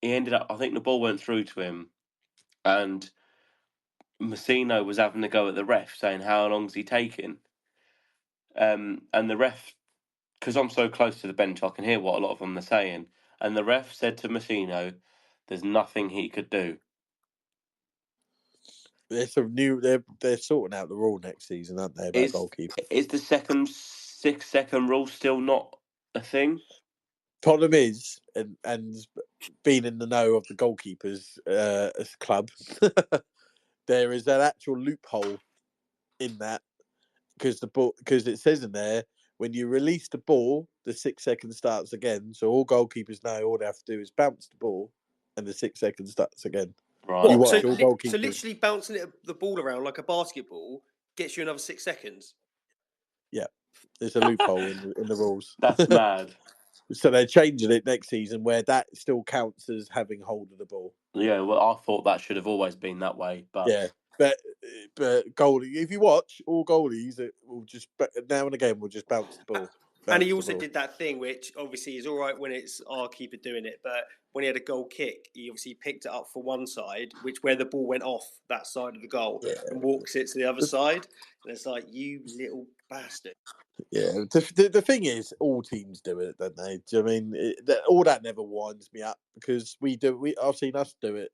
ended up. I think the ball went through to him, and Messino was having to go at the ref, saying, "How long's he taking?" And the ref, because I'm so close to the bench, I can hear what a lot of them are saying. And the ref said to Messino, "There's nothing he could do." They're sorting out the rule next season, aren't they? About goalkeeper. Is the 6 second rule still not a thing? Problem is, and being in the know of the goalkeepers club, there is an actual loophole in that because it says in there when you release the ball, the 6 seconds starts again. So all goalkeepers know all they have to do is bounce the ball, and the 6 seconds starts again. Right. You watch So all goalkeepers. So literally bouncing the ball around like a basketball gets you another 6 seconds. Yeah, there's a loophole in the rules. That's mad. So they're changing it next season where that still counts as having hold of the ball. Yeah, well, I thought that should have always been that way, but yeah, but goalie. If you watch all goalies, it will just now and again will just bounce the ball. And he also did that thing, which obviously is all right when it's our keeper doing it, but when he had a goal kick, he obviously picked it up for one side, where the ball went off that side of the goal, and walks it to the other side. And it's like, you little bastard. Yeah, the thing is, all teams do it, don't they? Do you know what I mean? All that never winds me up because I've seen us do it.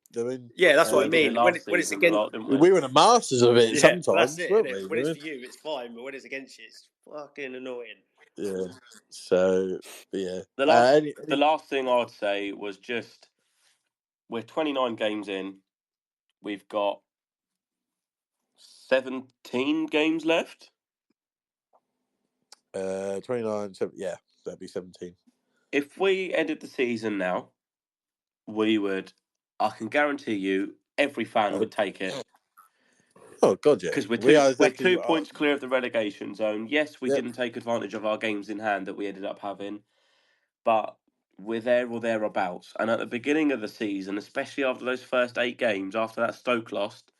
Yeah, that's what I mean. When it's against, we were the masters of it sometimes. That's it, weren't we? When it's for you, it's fine, but when it's against you, it's fucking annoying. Yeah. So yeah. The last thing I'd say was just we're 29 games in. We've got 17 games left. 29, yeah, that'd be 17. If we ended the season now, I can guarantee you, every fan would take it. Oh God, yeah. Because we're 2 points clear of the relegation zone. Yes, we didn't take advantage of our games in hand that we ended up having, but we're there or thereabouts. And at the beginning of the season, especially after those first 8 games, after that Stoke lost,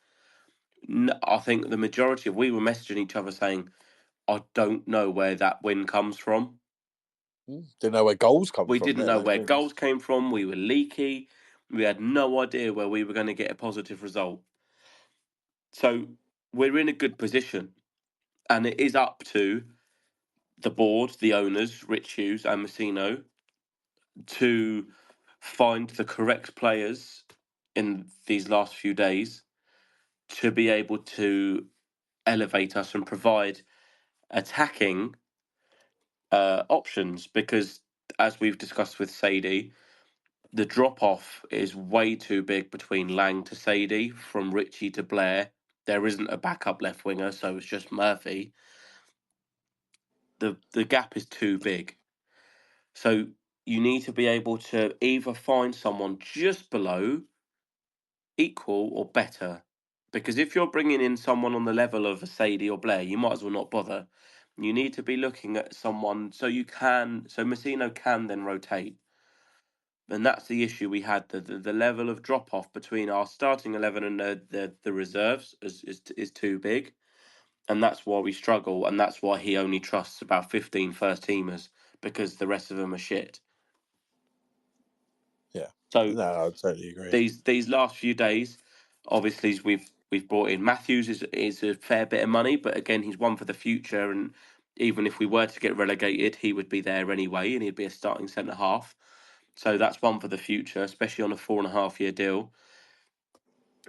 I think the majority we were messaging each other saying, I don't know where that win comes from. Didn't know where goals come from. We didn't know where goals came from. We were leaky. We had no idea where we were going to get a positive result. So we're in a good position. And it is up to the board, the owners, Rich Hughes and Messino, to find the correct players in these last few days to be able to elevate us and provide attacking options. Because as we've discussed with Sadie, the drop-off is way too big between Lang to Sadie, from Richie to Blair. There isn't a backup left winger, so it's just Murphy. The gap is too big. So you need to be able to either find someone just below, equal, or better. Because if you're bringing in someone on the level of a Sadie or Blair, you might as well not bother. You need to be looking at someone so Messino can then rotate. And that's the issue we had. The level of drop off between our starting 11 and the reserves is too big. And that's why we struggle. And that's why he only trusts about 15 first teamers, because the rest of them are shit. Yeah. So No, I totally agree. these last few days, obviously we've brought in Matthews is a fair bit of money, but again he's one for the future, and even if we were to get relegated, he would be there anyway, and he'd be a starting centre half. So that's one for the future, especially on a 4.5-year deal.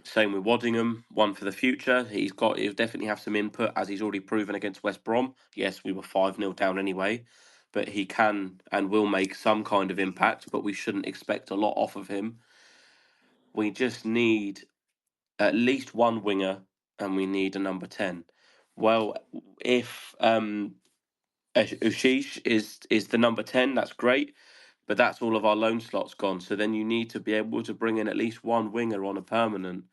Same with Waddingham, one for the future. He'll definitely have some input, as he's already proven against West Brom. Yes, we were 5-0 down anyway, but he can and will make some kind of impact, but we shouldn't expect a lot off of him. We just need at least one winger, and we need a number 10. Well, if Ushish is the number 10, that's great, but that's all of our loan slots gone. So then you need to be able to bring in at least one winger on a permanent.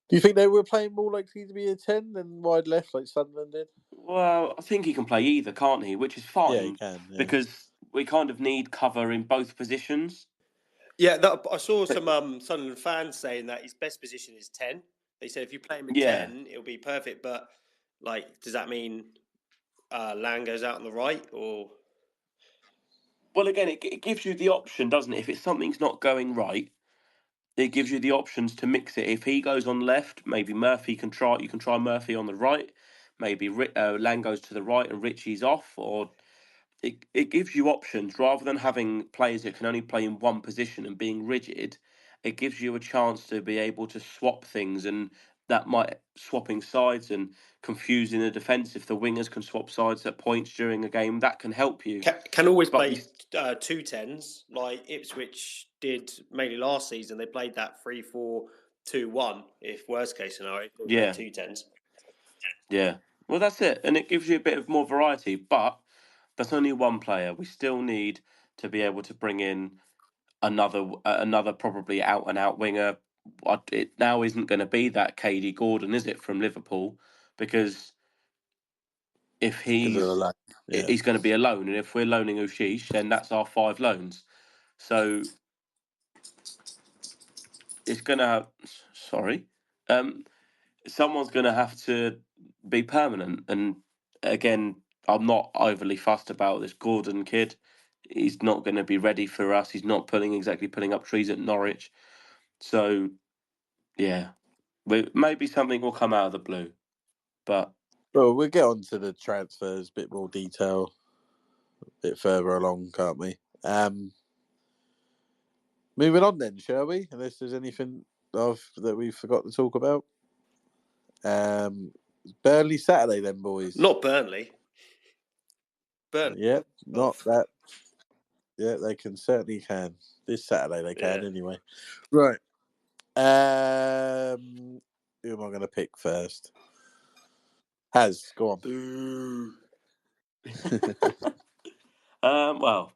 Do you think they were playing more likely to be a 10 than wide left like Sunderland did? Well, I think he can play either, can't he? Which is fine. Yeah, he can. Yeah. Because we kind of need cover in both positions. Yeah, I saw some Sunderland fans saying that his best position is 10. They said if you play him in 10, it'll be perfect. But does that mean Lang goes out on the right, or? Well, again, it gives you the option, doesn't it? If it's something's not going right, it gives you the options to mix it. If he goes on left, maybe Murphy can try. You can try Murphy on the right. Maybe Lang goes to the right and Richie's off. Or it gives you options rather than having players that can only play in one position and being rigid. It gives you a chance to be able to swap things, and that might swapping sides and confusing the defence. If the wingers can swap sides at points during a game, that can help you. Can always play 2 10s like Ipswich did mainly last season. They played that 3-4-2-1. If worst case scenario, Yeah, 2 10s. Yeah, well, that's it, and it gives you a bit of more variety. But that's only one player. We still need to be able to bring in another probably out and out winger. It now isn't going to be that KD Gordon, is it, from Liverpool? Because if he's going to be a loan, and if we're loaning Ushish, then that's our 5 loans. So it's going to someone's going to have to be permanent. And again, I'm not overly fussed about this Gordon kid. He's not going to be ready for us. He's not pulling up trees at Norwich. So, yeah, maybe something will come out of the blue. But well, we'll get on to the transfers, a bit more detail, a bit further along, can't we? Moving on then, shall we? Unless there's anything that we forgot to talk about. Burnley Saturday then, boys. Not Burnley. Yeah, not that. Yeah, they certainly can. This Saturday they can anyway. Right. Who am I going to pick first? Haz, go on. Boo. Well,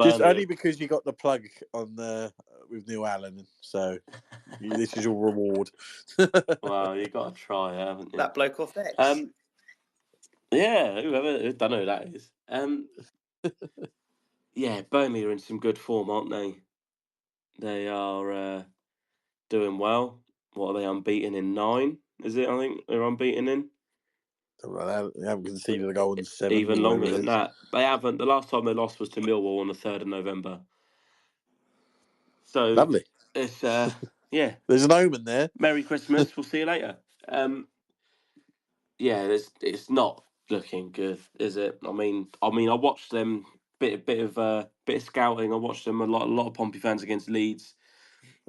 just only because you got the plug on with Neil Allen, so this is your reward. Well, you got to try, haven't you? That bloke off X. Yeah, whoever, don't know who that is. Yeah, Burnley are in some good form, aren't they? They are doing well. What are they, unbeaten in 9? Is it? I think they're unbeaten in. They haven't conceded a goal in 7. Even longer than that. They haven't. The last time they lost was to Milwall on the 3rd of November. So lovely. It's yeah. There's an omen there. Merry Christmas. We'll see you later. Yeah, it's not looking good, is it? I mean, I watched them bit of scouting. I watched them a lot of Pompey fans against Leeds.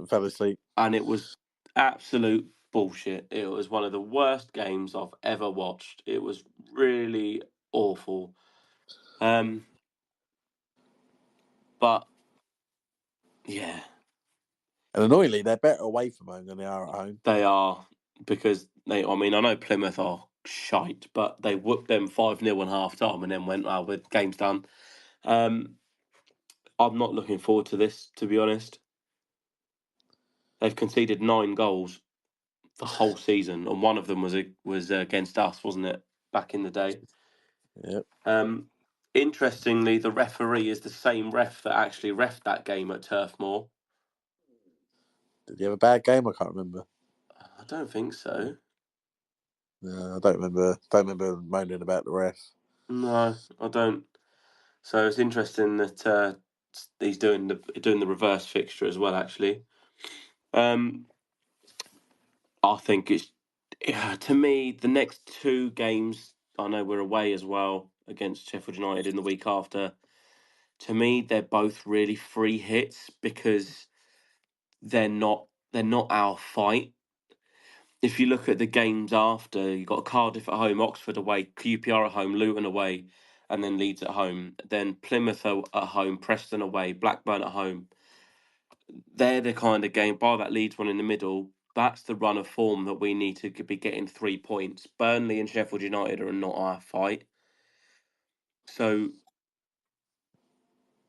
I fell asleep, and it was absolute bullshit. It was one of the worst games I've ever watched. It was really awful. But yeah. And annoyingly, they're better away from home than they are at home. They are, because I know Plymouth are shite, but they whooped them 5-0 in half time and then went, the game's done. I'm not looking forward to this, to be honest. They've conceded 9 goals the whole season, and one of them was against us, wasn't it, back in the day? Yep. Interestingly, the referee is the same ref that actually reffed that game at Turf Moor. Did he have a bad game? I can't remember. I don't think so. No, I don't remember. Don't remember moaning about the ref. No, I don't. So it's interesting that he's doing the reverse fixture as well. Actually, I think to me the next 2 games. I know we're away as well against Sheffield United in the week after. To me, they're both really free hits because they're not our fight. If you look at the games after, you've got Cardiff at home, Oxford away, QPR at home, Luton away, and then Leeds at home. Then Plymouth at home, Preston away, Blackburn at home. They're the kind of game, bar that Leeds one in the middle, that's the run of form that we need to be getting 3 points. Burnley and Sheffield United are not our fight. So,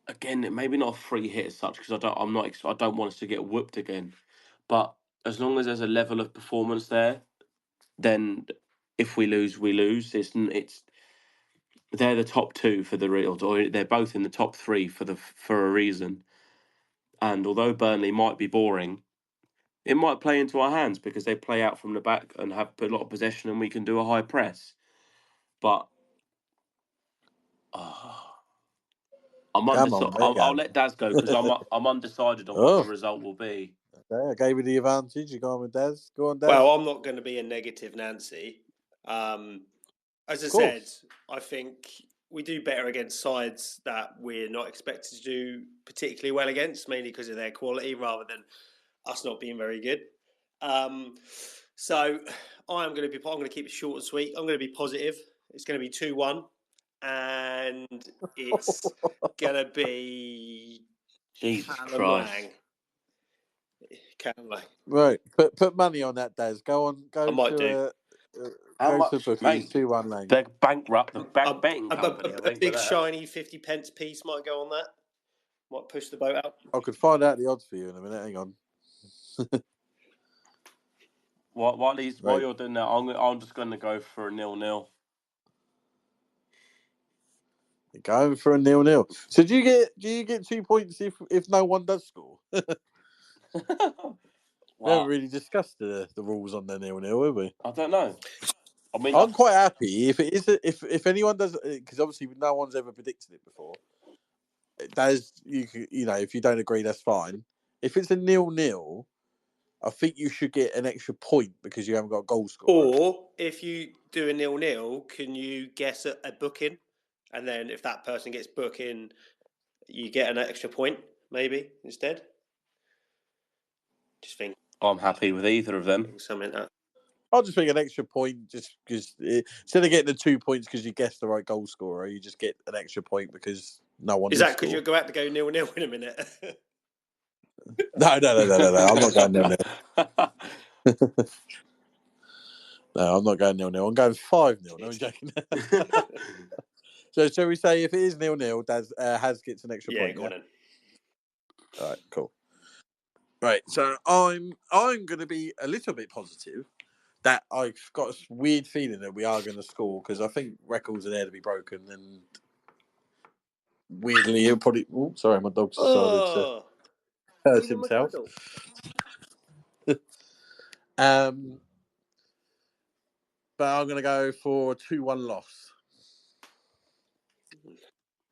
again, maybe not a free hit as such, because I don't want us to get whooped again. But as long as there's a level of performance there, then if we lose, we lose. It's they're the top 2 for the real, or they're both in the top 3 for a reason. And although Burnley might be boring, it might play into our hands because they play out from the back and have a lot of possession, and we can do a high press. But I'm undecided. I'll let Daz go because I'm undecided on what the result will be. Okay, I gave you the advantage. You go on with Daz. Go on, Daz. Well, I'm not going to be a negative Nancy. As I said, I think we do better against sides that we're not expected to do particularly well against, mainly because of their quality rather than us not being very good. So I'm going to keep it short and sweet. I'm going to be positive. It's going to be 2-1, and it's going to be Jesus Callum Christ. Lang. Callum Lang. Right, put money on that, Daz. Go I might do. How much, to the bookies, mate? 2-1 Lang. They're bankrupt. The betting company. A big shiny 50p piece might go on that. Might push the boat out. I could find out the odds for you in a minute. Hang on. While you're doing that, I'm just going to go for a 0-0. You're going for a 0-0. So do you get 2 points if no one does score? We haven't really discussed the rules on the 0-0, have we? I don't know. I mean, I'm quite happy if it is if anyone does, because obviously no one's ever predicted it before. If you don't agree, that's fine. If it's a 0-0, I think you should get an extra point because you haven't got a goal scorer. Or if you do a 0-0, can you guess a booking? And then if that person gets booking, you get an extra point, maybe, instead. Just think. I'm happy with either of them. Something like that. I'll just think an extra point just because instead of getting the 2 points because you guessed the right goal scorer, you just get an extra point because no one. Is that because you're going to go 0-0 in a minute? No. I'm not going 0-0. No, I'm not going 0-0. I'm going 5-0. No, I'm joking. So shall we say if it is 0-0, Haz gets an extra point? Go on then. All right, cool. Right, so I'm going to be a little bit positive that I've got a weird feeling that we are going to score because I think records are there to be broken, and weirdly he'll probably. Oh, sorry, my dog's decided to hurt himself. But I'm going to go for a 2-1 loss.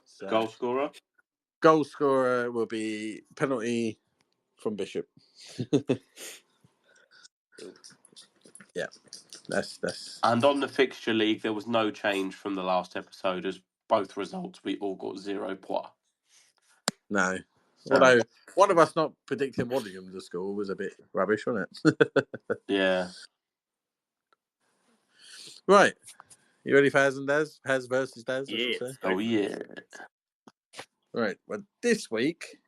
So, Goal scorer will be penalty from Bishop. Yeah, that's. And on the fixture league, there was no change from the last episode. As both results, we all got 0 points. No. Although one of us not predicting Waddingham to score was a bit rubbish, wasn't it? Yeah. Right. You ready for Haz and Daz? Haz versus Daz, I should say. Oh, yeah. Right. Well, this week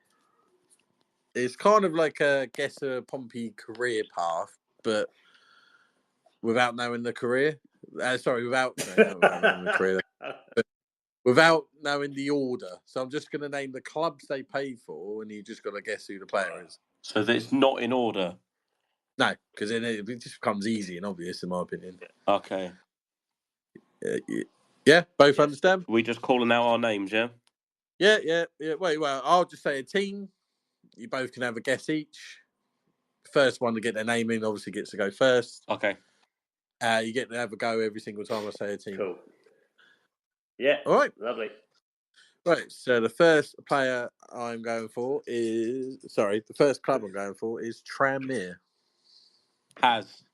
it's kind of like a guess a Pompey career path, but without knowing the career. Without knowing the career. without knowing the order. So I'm just going to name the clubs they played for, and you just got to guess who the player is. So that it's not in order. No, because then it just becomes easy and obvious, in my opinion. Okay. Yeah, both understand? We just calling out our names, yeah? Yeah. Wait, well, I'll just say a team. You both can have a guess each. First one to get their name in obviously gets to go first. Okay. You get to have a go every single time I say a team. Cool. Yeah. All right. Lovely. Right. So the first player I'm going for is the first club I'm going for is Tranmere. Haz.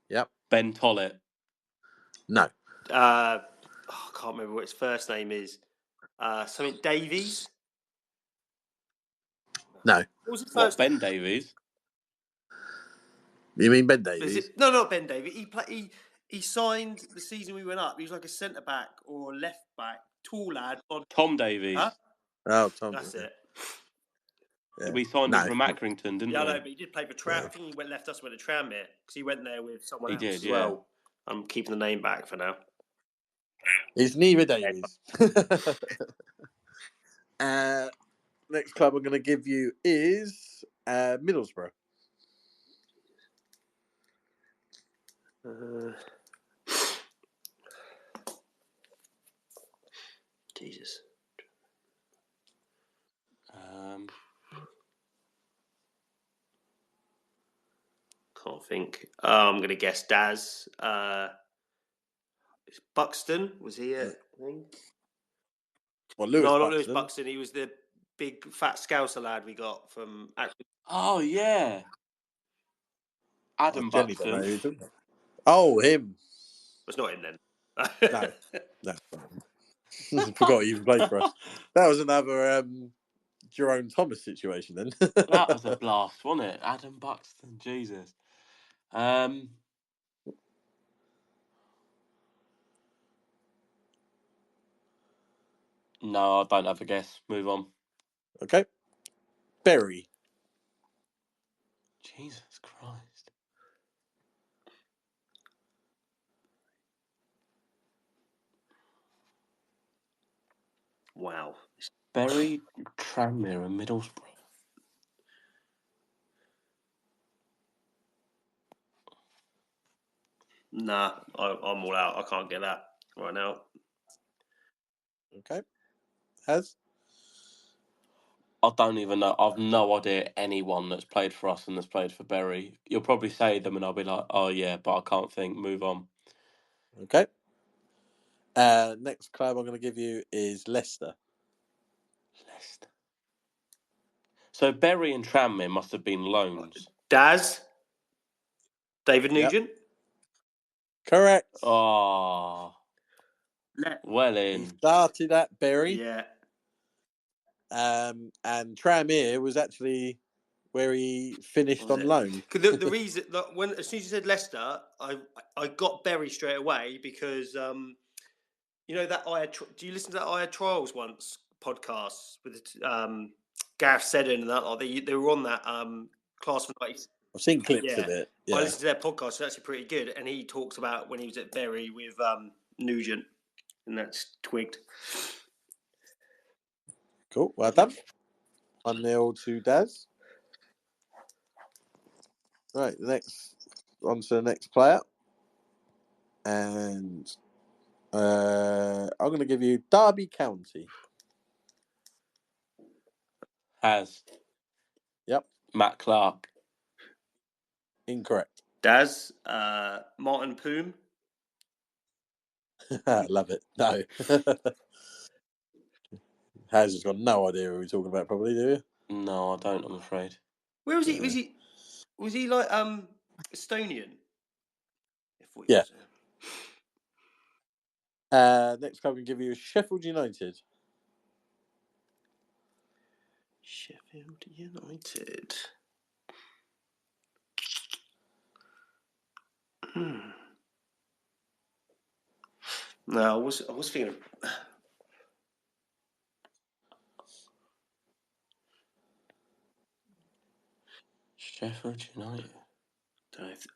Yep. Ben Tollett. No. I can't remember what his first name is. Something Davies. No. What was his What, first? Ben Davies? You mean Ben Davies? No, not Ben Davies. He signed the season we went up. He was like a centre back or a left back, tall lad. Tom Davies. Huh? Oh, Tom. That's it. Yeah. We signed him from Accrington, didn't Yeah, I we? know, but he did play for Tram. I think he left us with a Tranmere because he went there with someone else as yeah. well. I'm keeping the name back for now. It's neither Davies. Next club I'm going to give you is Middlesbrough. Jesus. Can't think. I'm going to guess Daz. Buxton, was he it? Well, Lewis No, not Buxton. Lewis Buxton. He was the big fat Scouser lad we got from. Oh, yeah. Adam Jenny don't know Buxton. who you're talking about. Oh, him. It's not him then. No. Forgot he even played for us. That was another Jerome Thomas situation then. That was a blast, wasn't it? Adam Buxton, Jesus. No, I don't have a guess. Move on. Okay. Berry. Jesus Christ. Wow. Bury, Tranmere and Middlesbrough. Nah, I'm all out. I can't get that right now. Okay. Haz? I don't even know. I've no idea anyone that's played for us and that's played for Bury. You'll probably say them and I'll be like, oh yeah, but I can't think. Move on. Okay. Next club I'm going to give you is Leicester. Leicester. So Bury and Tranmere must have been loans. Daz? David Nugent? Yep. Correct. Oh. Well in. He started at Bury. Yeah. And Tranmere was actually where he finished on loan. The reason that as soon as you said Leicester, I got Bury straight away because you know that do you listen to that I Had Trials Once podcast with Gareth Seddon and that? Or they were on that class for 90. I've seen clips of it. Yeah. I listened to their podcast. It's actually pretty good, and he talks about when he was at Bury with Nugent, and that's twigged. Cool. Well done. 1-0 to Daz. Right, on to the next player. And I'm going to give you Derby County. Has. Yep. Matt Clark. Incorrect. Daz, Martin Poom. Love it. No. Haz has got no idea who we're talking about, probably, do you? No, I don't, I'm afraid. Where was he? Was he like Estonian? Yeah. Next club I can give you is Sheffield United. Sheffield United. No, I was thinking. Sheffield United.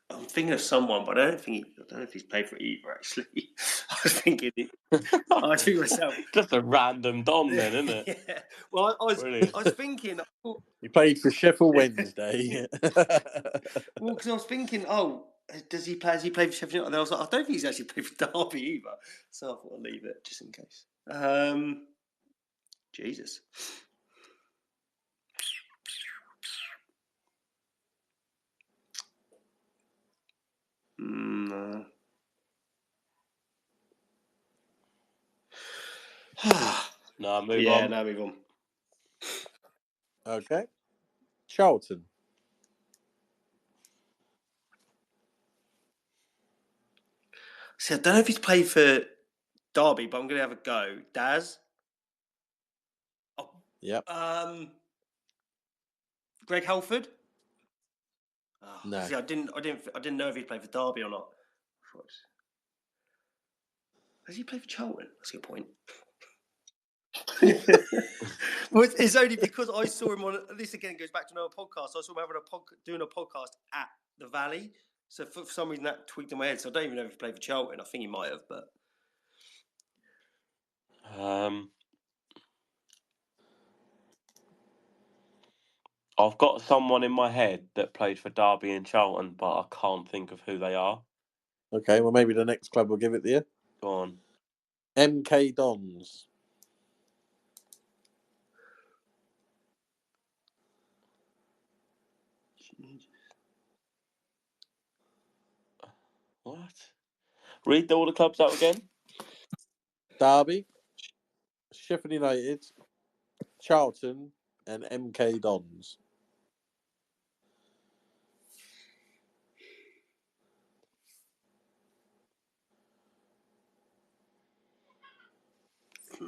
I'm thinking of someone, but I don't know if he's played for either. Actually, I was thinking myself. Just a random Don then, isn't it? Yeah. Well, I was thinking. He played for Sheffield Wednesday. Well, because I was thinking, does he play? Has he played for Sheffield United? And I was like, I don't think he's actually played for Derby either. So I thought I'd leave it just in case. Jesus. No. No, move on. Yeah, no, move on. Okay. Charlton. See, I don't know if he's played for Derby, but I'm going to have a go. Daz? Yep. Greg Halford? No. See, I didn't know if he played for Derby or not. Has he played for Charlton? That's a good point. Well, it's only because I saw him on. This again goes back to another podcast. I saw him doing a podcast at the Valley. So for some reason that tweaked in my head. So I don't even know if he played for Charlton. I think he might have, but I've got someone in my head that played for Derby and Charlton, but I can't think of who they are. Okay, well maybe the next club will give it to you. Go on. MK Dons. What? Read all the clubs out again. Derby, Sheffield United, Charlton, and MK Dons.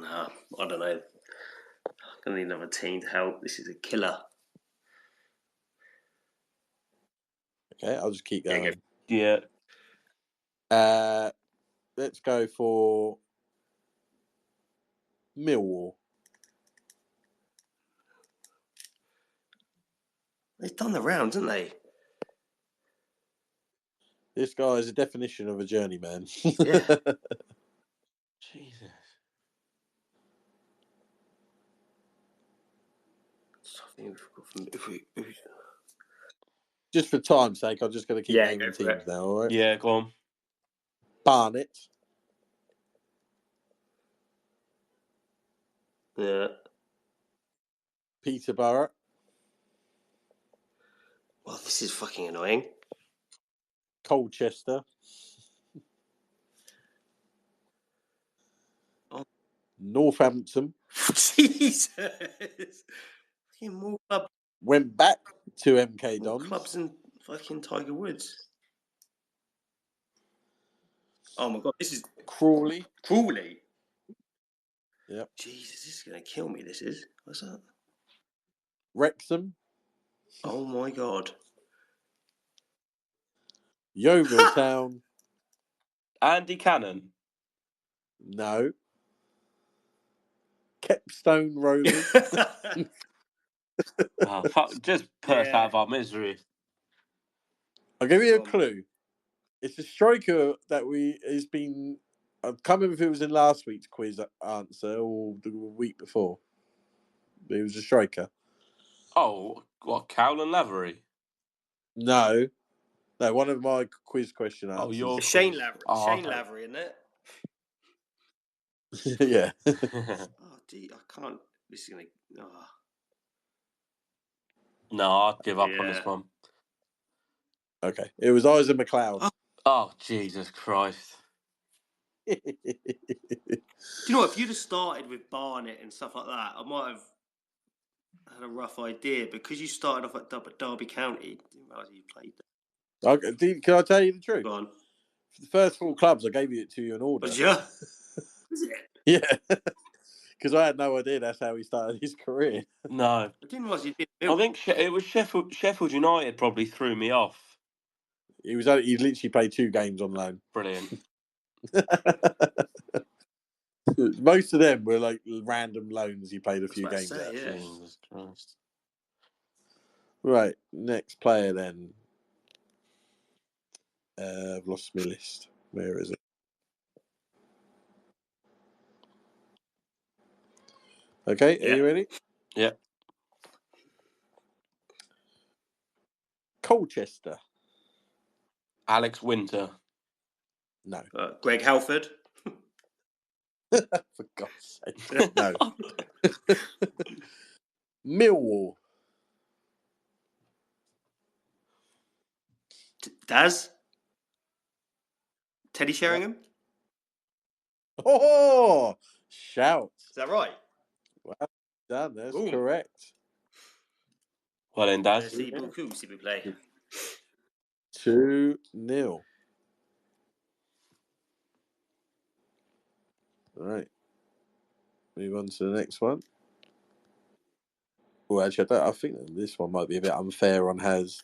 no, I don't know. I'm gonna need another team to help. This is a killer. Okay, I'll just keep going. Yeah. Let's go for Milwall. They've done the rounds, haven't they? This guy is a definition of a journeyman. Yeah. Jesus. Just for time's sake, I'm just going to keep naming go for teams it. now, all right? Yeah, go on. Barnet. Yeah. Peterborough. Well, this is fucking annoying. Colchester. Northampton. Jesus. Fucking more clubs. Went back to MK More Dons. clubs than fucking Tiger Woods. Oh my god, this is Crawley. Yep. Jesus, this is gonna kill me. This is. What's that? Wrexham. Oh my god. Yeovil Town. Andy Cannon. No. Kepstone Rovers. Oh, fuck, just put us out of our misery. I'll give you a clue. It's a striker that has been. I can't remember if it was in last week's quiz answer or the week before. But it was a striker. Oh, what, Cowland Lavery? No, one of my quiz question answers. Oh, your Shane quiz. Lavery. Oh, Shane Lavery, isn't it? Yeah. Oh, gee, I can't. This is gonna. Oh. No, I'd give up on this one. Okay, it was Isaac McLeod. Oh, Jesus Christ. Do you know what? If you'd have started with Barnet and stuff like that, I might have had a rough idea. Because you started off at Derby County, I didn't realise you played there. Okay, can I tell you the truth? Go on. For the first 4 clubs, I gave it to you in order. Was you? Was it? Yeah. Because I had no idea that's how he started his career. No. I didn't realise you did. I think it was Sheffield United probably threw me off. He literally played 2 games on loan. Brilliant. Most of them were like random loans. He played a few games at. Yeah. Jesus Christ. Right, next player then. I've lost my list. Where is it? Okay, Yeah. are you ready? Yeah. Colchester. Alex Winter. No. Greg Halford. For God's sake. No. Millwall. Daz. Teddy Sheringham. Oh, shout. Is that right? Well done. That's Boom. correct. Well then, Daz. Merci beaucoup, s'il vous plaît. 2-0. All right. Move on to the next one. Well, actually, I think this one might be a bit unfair on Haz.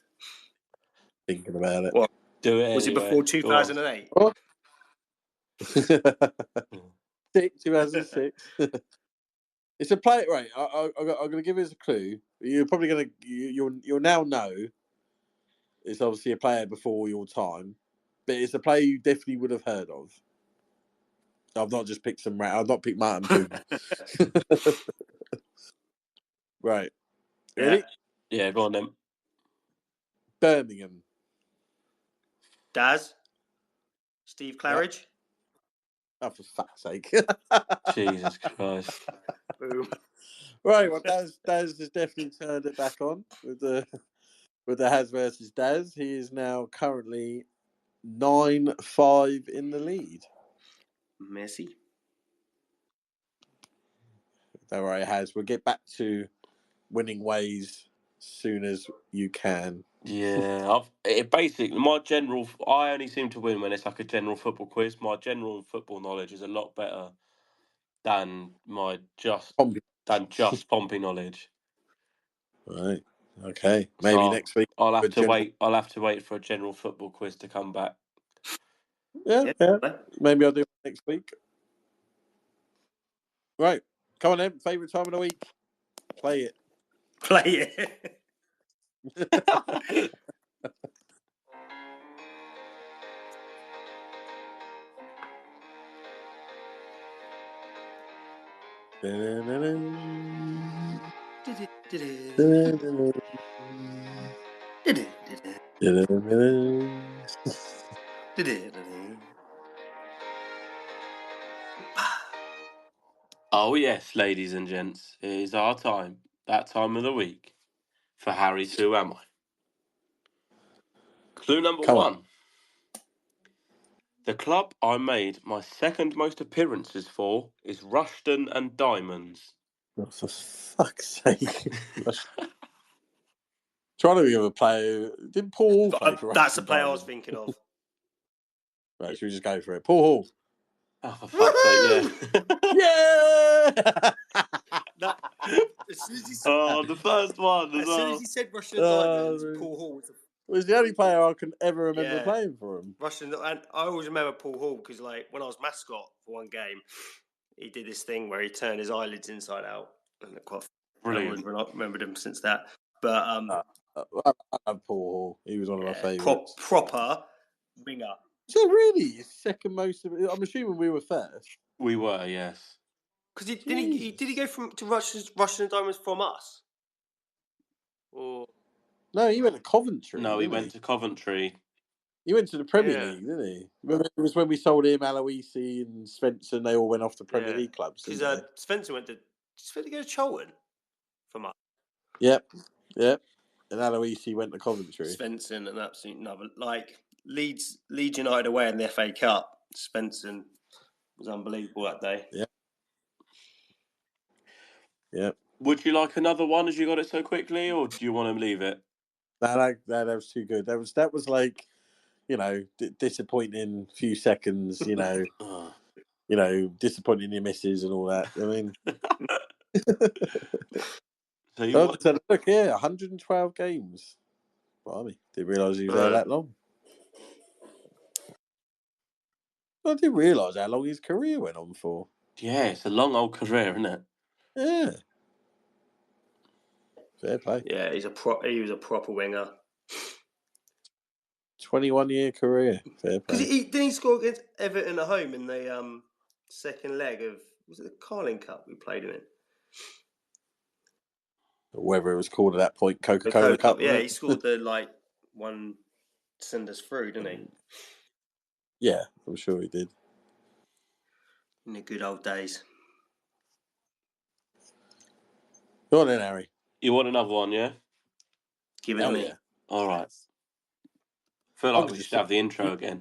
Thinking about it. What? Do it Was it anyway. before Go on. 2008? Oh. 2006. It's a play, right? I'm going to give you a clue. You're probably going to you'll now know. It's obviously a player before your time, but it's a player you definitely would have heard of. I've not just picked some. I've not picked Martin Boone. Right. Ready? Yeah, go on then. Birmingham. Daz. Steve Claridge. Oh, for fuck's sake! Jesus Christ. Boom. Right. Well, Daz has definitely turned it back on with the Haz versus Daz. He is now currently 9-5 in the lead. Merci. Don't worry, Haz. We'll get back to winning ways as soon as you can. Yeah, basically my general. I only seem to win when it's like a general football quiz. My general football knowledge is a lot better than my just Pompey knowledge. Right. Okay. Maybe next week. I'll have to wait. I'll have to wait for a general football quiz to come back. Yeah. Maybe I'll do it next week. Right. Come on then. Favourite time of the week. Play it. Play it. Oh yes, ladies and gents, it is our time. That time of the week for Harry's Who Am I? Clue number one. The club I made my second most appearances for is Rushden and Diamonds. Oh, for fuck's sake. Trying to think of a player. Didn't Paul Hall play for That's the Rushden player I Diamonds? was thinking of. Right, should we just go for it? Paul Hall. Oh, for fuck's sake, yeah! As soon as he said, the first one as as well. soon as he said Russian Diamonds, Paul Hall was It was the only player I can ever remember playing for him. Russian, and I always remember Paul Hall because, like, when I was mascot for one game, he did this thing where he turned his eyelids inside out, and quite Brilliant. I've remembered him since that. But I love Paul Hall. He was one of my favourites. Proper winger. So really, second most of it. I'm assuming we were first. We were, yes. Because did he go to Russian Diamonds from us? Or no, he went to Coventry. No, he went to Coventry. He went to the Premier League, didn't he? Remember, it was when we sold him, Aloisi and Svensson. They all went off to Premier League clubs. Because Svensson went to. Did Svensson go to Charlton from us? Yep. And Aloisi went to Coventry. Svensson, an absolute another. Like Leeds United away in the FA Cup. Svensson was unbelievable that day. Yep. Would you like another one as you got it so quickly, or do you want to leave it? That was too good. That was like, disappointing few seconds. Disappointing your misses and all that. I mean, so look here, 112 games. Blimey, didn't realise he was there that long. I didn't realise how long his career went on for. Yeah, it's a long old career, isn't it? Yeah. Fair play. Yeah, he was a proper winger. 21-year career. Fair play. Because didn't he score against Everton at home in the second leg of, was it the Carling Cup we played him in? Whether it was called at that point The Coca-Cola Cup. Yeah, he scored the one to send us through, didn't he? Yeah, I'm sure he did. In the good old days. Go on then, Harry. You want another one, yeah? Give it to me. Yeah. All right. Feel like we should have the intro again.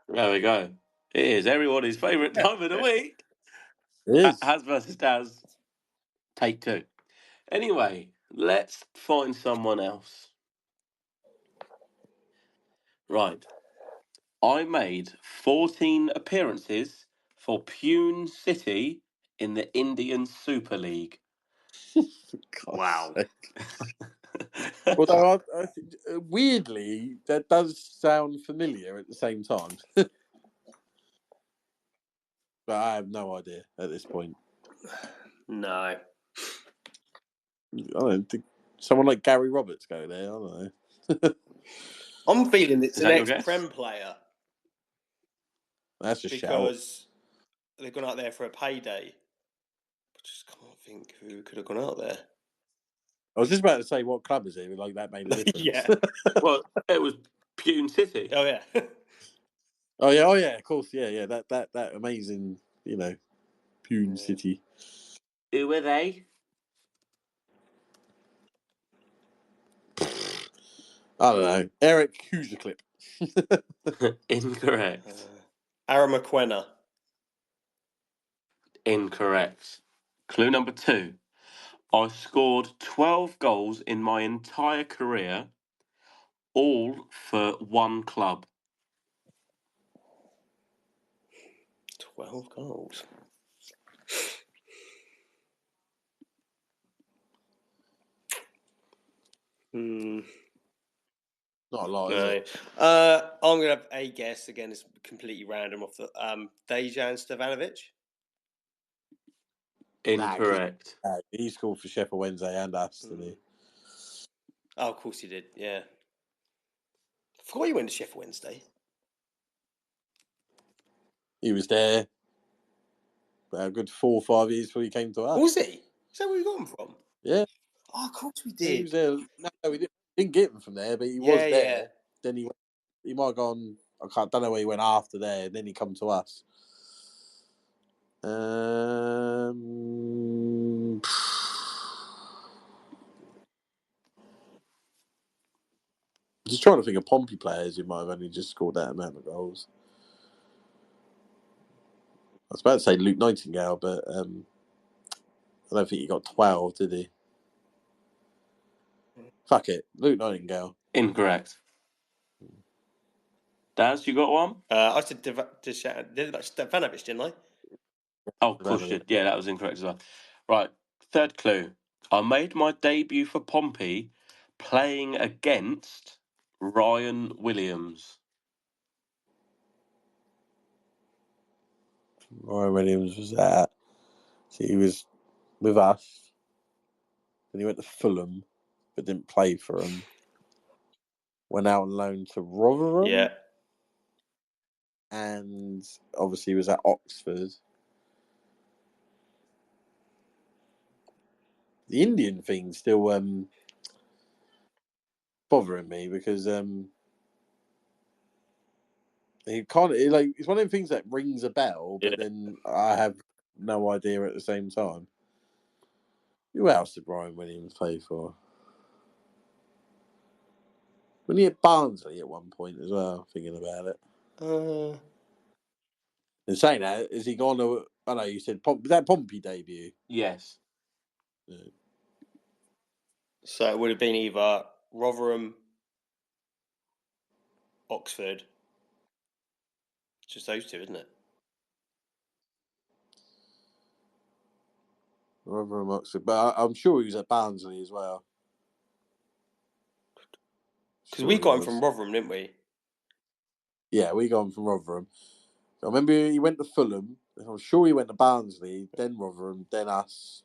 There we go. It is everybody's favourite time of the week. It is. Haz Vs Daz. Take 2. Anyway, let's find someone else. Right. I made 14 appearances for Pune City in the Indian Super League. Wow. Although, weirdly, that does sound familiar at the same time. But I have no idea at this point. No. I don't think someone like Gary Roberts go there. I don't know. I'm feeling it's Is an that your guess? ex-Prem player That's a shout. because they've gone out there for a payday. I just can't think who could have gone out there. I was just about to say, what club is it? Like that made a difference. Yeah. Well, it was Pune City. Oh yeah. Oh yeah, of course, yeah. That amazing, Pune City. Who were they? I don't know. Eric Huserclip. Incorrect. Aramaquena. Incorrect. Clue number 2. I scored 12 goals in my entire career, all for one club. 12 goals. Not a lot, is No. it? I'm gonna have a guess again. It's completely random off the Dejan Stevanovic. Incorrect. He scored for Sheffield Wednesday and us, didn't he? Oh, of course he did. Yeah. I forgot he went to Sheffield Wednesday. He was there a good 4 or 5 years before he came to us. Was he? Is that where we got him from? Yeah. Oh, of course we He did. was there. No, we didn't get him from there, but he was there. Yeah. Then he might have gone. Don't know where he went after there. Then he come to us. Just trying to think of Pompey players who might have only just scored that amount of goals. I was about to say Luke Nightingale, but I don't think he got 12, did he? Fuck it, Luke Nightingale. Incorrect. Daz, you got one? I said Stevanovic, didn't I? Oh, of course you did. Yeah, that was incorrect as well. Right, 3rd clue. I made my debut for Pompey playing against Ryan Williams. Ryan Williams was that. So he was with us. Then he went to Fulham, but didn't play for him. Went out on loan to Rotherham. Yeah. And obviously he was at Oxford. The Indian thing's still bothering me because it's one of them things that rings a bell, but then I have no idea at the same time. Who else did Ryan Williams play for? When he at Barnsley at one point as well, thinking about it. In saying that, is he gone to? I know you said that Pompey debut. Yes. Yeah. So it would have been either Rotherham, Oxford. It's just those two, isn't it? Rotherham, Oxford, but I'm sure he was at Barnsley as well. Because we got him from Rotherham, didn't we? Yeah, we got him from Rotherham. I remember he went to Fulham. I'm sure he went to Barnsley, then Rotherham, then us,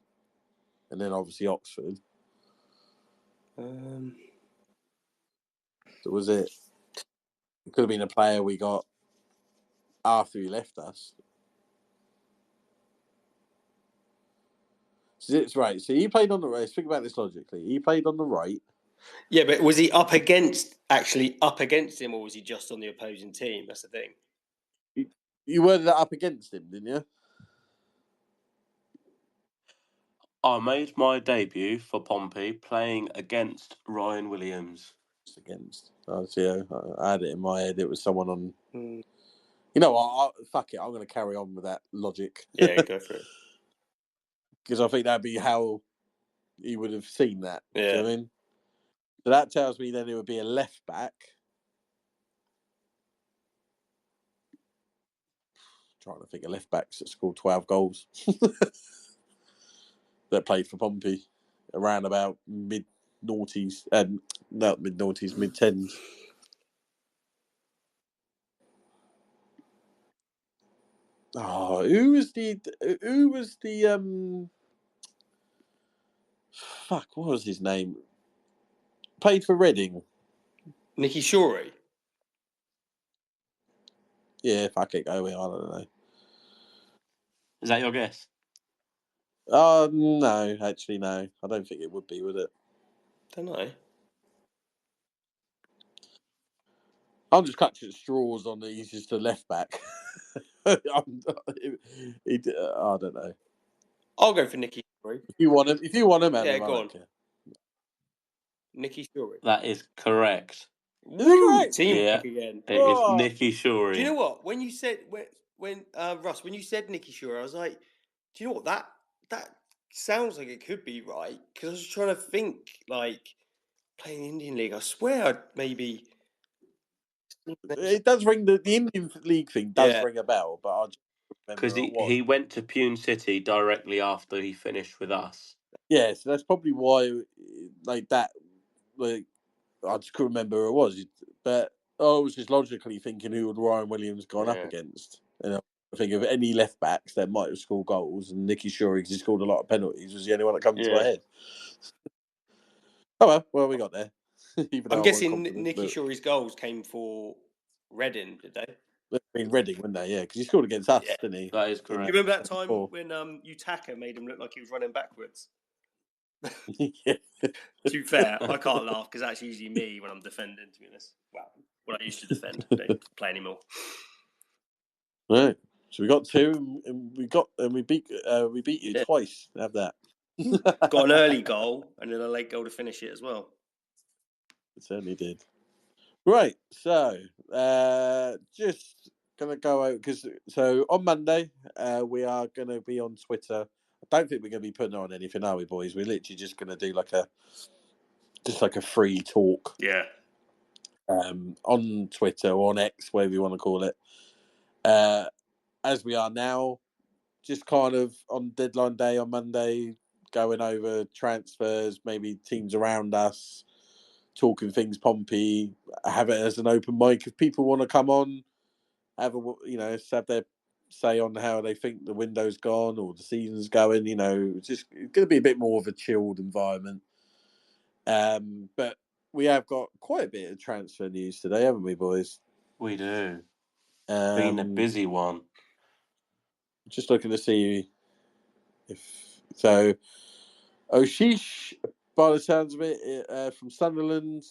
and then obviously Oxford. So was it? It could have been a player we got after he left us. So it's right. So he played on the right. Think about this logically. He played on the right. Yeah, but was he up against him, or was he just on the opposing team? That's the thing. You were up against him, didn't you? I made my debut for Pompey playing against Ryan Williams. Against. I had it in my head. It was someone on. You know what? Fuck it. I'm going to carry on with that logic. Yeah, go for it. Because I think that'd be how he would have seen that. Yeah. Do you know what I mean? So that tells me then it would be a left back. Trying to think of left backs that scored 12 goals that played for Pompey around about mid-noughties, not mid-noughties, mid-tens. Oh, who was the fuck, what was his name? Played for Reading. Nicky Shorey. Yeah, fuck it, go with. I don't know. Is that your guess? No, actually, no. I don't think it would be, would it? Don't know. I'm just clutching at straws on that he's just a left back. I don't know. I'll go for Nicky Shorey. If you want him, Yeah, Adam, go I on. don't care. Nicky Shorey. That is correct. Is it correct? Teamwork again. It is Nicky Shorey. Do you know what? When you said Russ, when you said Nicky Shorey, I was like, do you know what that sounds like it could be right? Because I was trying to think like playing Indian League. I swear I'd maybe. It does ring the Indian League thing does ring a bell, but I just because remember he went to Pune City directly after he finished with us. Yeah, so that's probably why, like that, like I just couldn't remember who it was. But I was just logically thinking who would Ryan Williams gone up against. And I think of any left backs that might have scored goals, and Nicky Shorey, because he scored a lot of penalties, was the only one that comes to my head. Oh well, we got there. I'm guessing Nicky Shorey's goals came for Reading, did they? In Reading, wouldn't they? Yeah, because he scored against us, didn't he? That is correct. You remember that time when Utaka made him look like he was running backwards? Yeah. To be fair, I can't laugh because that's usually me when I'm defending, to be honest. Well, what I used to defend. I don't play anymore. Right. So we got two, and we beat you twice. Have that. Got an early goal and then a late goal to finish it as well. It certainly did. Right. So just gonna go out because on Monday we are gonna be on Twitter. I don't think we're gonna be putting on anything, are we, boys? We're literally just gonna do like a free talk. Yeah. On Twitter or on X, whatever you want to call it. As we are now, just kind of on deadline day on Monday, going over transfers, maybe teams around us, talking things Pompey, have it as an open mic. If people want to come on, have their say on how they think the window's gone or the season's going, it's going to be a bit more of a chilled environment. But we have got quite a bit of transfer news today, haven't we, boys? We do. Been a busy one. Just looking to see if so. Oshish, by the sounds of it, from Sunderland,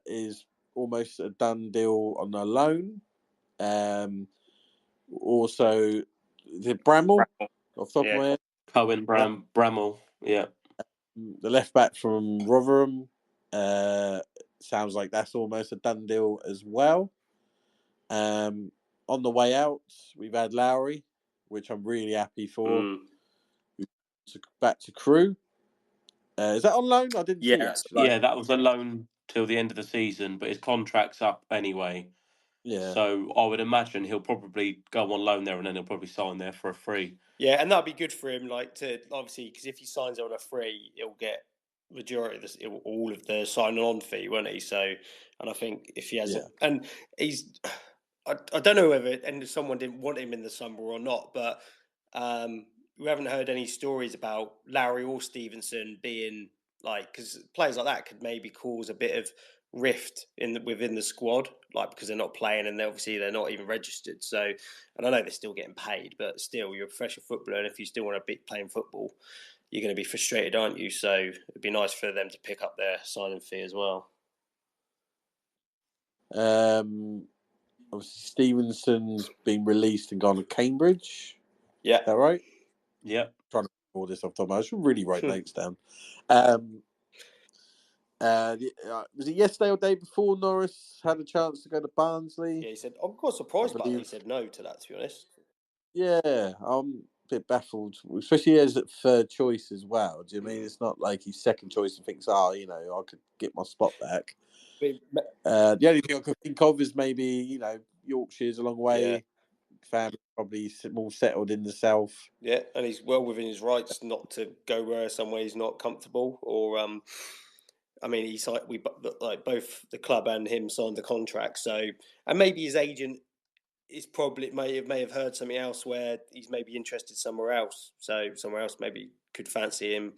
is almost a done deal on a loan. Also, the Bramall, off the top of my head. Cohen Bramall, yeah. The left back from Rotherham, sounds like that's almost a done deal as well. On the way out, we've had Lowry, which I'm really happy for. Back to Crew. Is that on loan? I didn't see actually. Yeah, that was a loan till the end of the season, but his contract's up anyway. Yeah. So I would imagine he'll probably go on loan there, and then he'll probably sign there for a free. Yeah, and that'd be good for him, obviously, because if he signs on a free, he'll get all of the signing on fee, won't he? So, and I think if he has and I don't know whether someone didn't want him in the summer or not, but we haven't heard any stories about Lowry or Stevenson being like, because players like that could maybe cause a bit of rift within the squad, like because they're not playing and they're not even registered. So, and I know they're still getting paid, but still, you're a professional footballer, and if you still want to be playing football, you're going to be frustrated, aren't you? So it'd be nice for them to pick up their signing fee as well. Obviously, Stevenson's been released and gone to Cambridge. Yeah. Is that right? Yeah. Trying to all this off the top. I should really write notes down. Was it yesterday or day before Norris had a chance to go to Barnsley? Yeah, he said, I'm quite surprised by that. He said no to that, to be honest. Yeah, I'm a bit baffled, especially as at third choice as well. Do you mean it's not like he's second choice and thinks, I could get my spot back? The only thing I could think of is maybe, Yorkshire's a long way. Yeah. Family probably more settled in the south. Yeah, and he's well within his rights not to go somewhere he's not comfortable. Or, I mean, he's like both the club and him signed the contract. So, and maybe his agent may have heard something else where he's maybe interested somewhere else. So somewhere else maybe could fancy him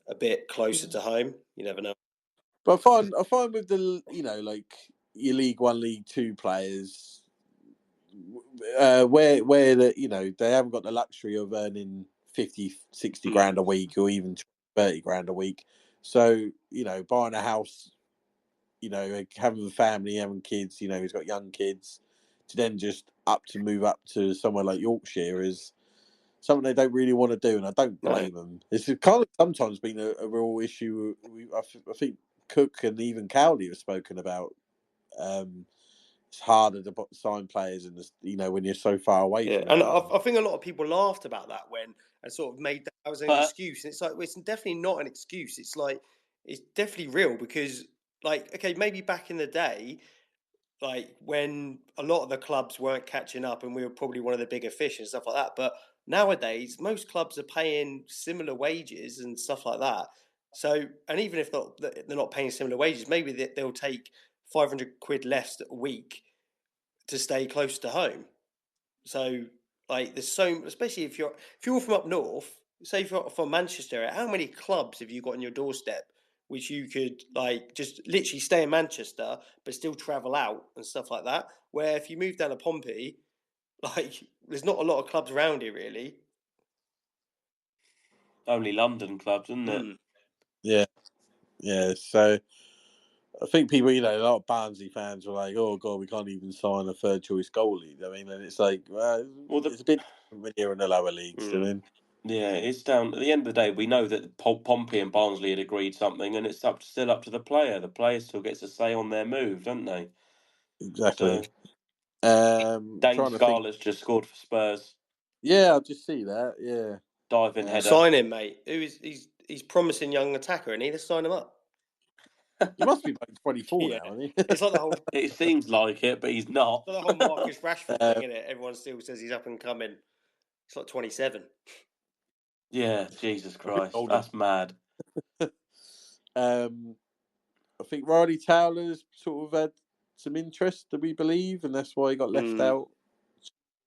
a bit closer to home. You never know. But I find with the like your League One, League Two players, where they haven't got the luxury of earning 50, 60 grand a week or even 30 grand a week. So buying a house, having a family, having kids, he's got young kids, to then just move up to somewhere like Yorkshire is something they don't really want to do, and I don't blame them. It's kind of sometimes been a real issue. I think Cook and even Cowley have spoken about. It's harder to sign players, when you're so far away from. And I think a lot of people laughed about that and sort of made that as an excuse. And it's like, well, it's definitely not an excuse. It's like it's definitely real because, like, okay, maybe back in the day, like when a lot of the clubs weren't catching up and we were probably one of the bigger fish and stuff like that. But nowadays, most clubs are paying similar wages and stuff like that. So, and even if they're not paying similar wages, maybe they'll take 500 quid less a week to stay close to home. So, like, there's especially if you're from up north, say if you're from Manchester, how many clubs have you got on your doorstep which you could like just literally stay in Manchester but still travel out and stuff like that? Where if you move down to Pompey, like, there's not a lot of clubs around here really. Only London clubs, isn't it? Yeah. So I think people, a lot of Barnsley fans were like, "Oh God, we can't even sign a third choice goalie." I mean, and it's like, it's a bit different here in the lower leagues. I mean, yeah, it's down. At the end of the day, we know that Pompey and Barnsley had agreed something, and it's still up to the player. The player still gets a say on their move, don't they? Exactly. Dane Scarlett's just scored for Spurs. Yeah, I'll just see that. Yeah, diving header. Sign him, mate. He's promising young attacker, and let's sign him up. He must be like 24 now, isn't he? It's like the whole. It seems like it, but he's not. It's like the whole Marcus Rashford thing, isn't it? Everyone still says he's up and coming. It's like 27. Yeah, Jesus Christ, that's mad. I think Riley Towler's sort of had some interest, do we believe, and that's why he got left out.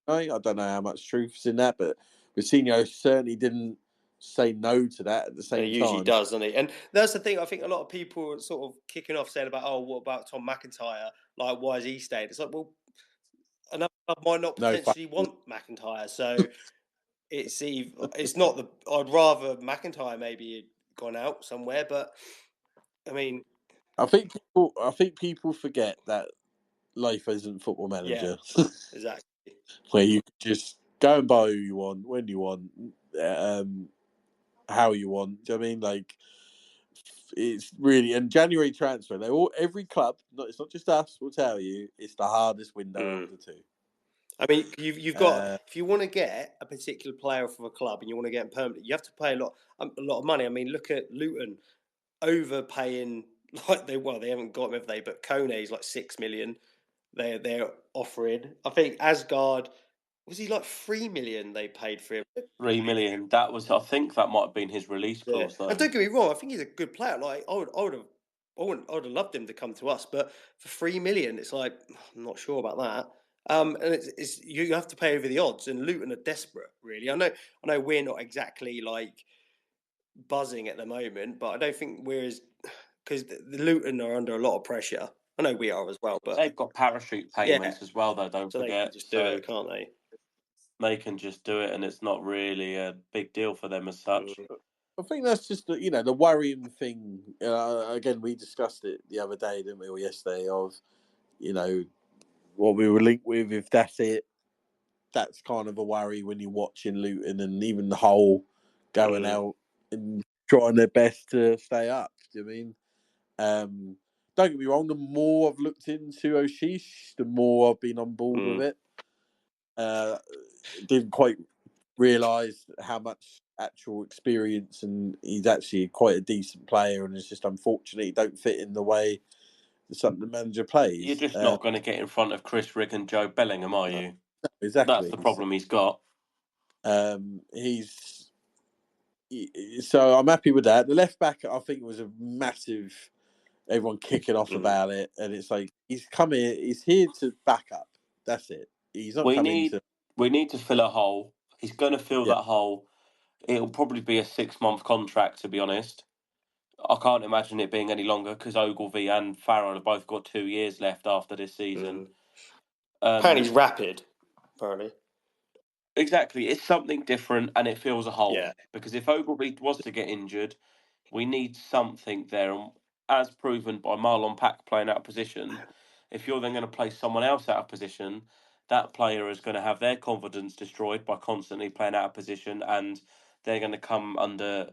I don't know how much truth's in that, but Vecino certainly didn't say no to that at the same time. He usually does, doesn't he? And that's the thing. I think a lot of people are sort of kicking off saying about, oh, what about Tom McIntyre? Like, why has he stayed? It's like, well, another club might not potentially want McIntyre, so it's not the. I'd rather McIntyre maybe gone out somewhere, but I mean, I think people forget that life isn't Football Manager. Yeah, exactly. Where you just go and buy who you want, when you want, how you want. Do you know what I mean? Like, it's really, and January transfer, every club, it's not just us, will tell you, it's the hardest window of the two. I mean, you've got, if you want to get a particular player from a club and you want to get him permanent, you have to pay a lot of money. I mean, look at Luton overpaying, like they haven't got him, have they? But Kone's like 6 million. They're offering. I think Asgard, was he like 3 million they paid for him? 3 million. I think that might have been his release clause, though. And don't get me wrong, I think he's a good player. Like I would have loved him to come to us, but for 3 million, it's like, I'm not sure about that. And it's you have to pay over the odds, and Luton are desperate, really. I know we're not exactly like buzzing at the moment, but I don't think we're as because the Luton are under a lot of pressure. I know we are as well, but They've got parachute payments as well, though. Don't so forget, they can just do it, can't they? They can just do it, and it's not really a big deal for them as such. I think that's just the worrying thing. Again, we discussed it the other day, didn't we, or yesterday? Of what we were linked with. If that's it, that's kind of a worry when you're watching Luton and even the Hull going out and trying their best to stay up. Do you know what I mean? Don't get me wrong. The more I've looked into O'Sheesh, the more I've been on board with it. Didn't quite realise how much actual experience, and he's actually quite a decent player, and it's just unfortunate he don't fit in the way the manager plays. You're just not going to get in front of Chris Rigg and Joe Bellingham, are you? No, exactly. That's the problem he's got. So I'm happy with that. The left back, I think, was a massive. Everyone kicking off about it, and it's like he's come here. He's here to back up. That's it. He's not coming to. We need to fill a hole. He's going to fill that hole. It'll probably be a 6-month contract, to be honest. I can't imagine it being any longer because Ogilvie and Farrell have both got 2 years left after this season. Apparently he's rapid, apparently. Exactly. It's something different and it fills a hole. Yeah. Because if Ogilvie was to get injured, we need something there. And as proven by Marlon Pack playing out of position, if you're then going to play someone else out of position, that player is going to have their confidence destroyed by constantly playing out of position, and they're going to come under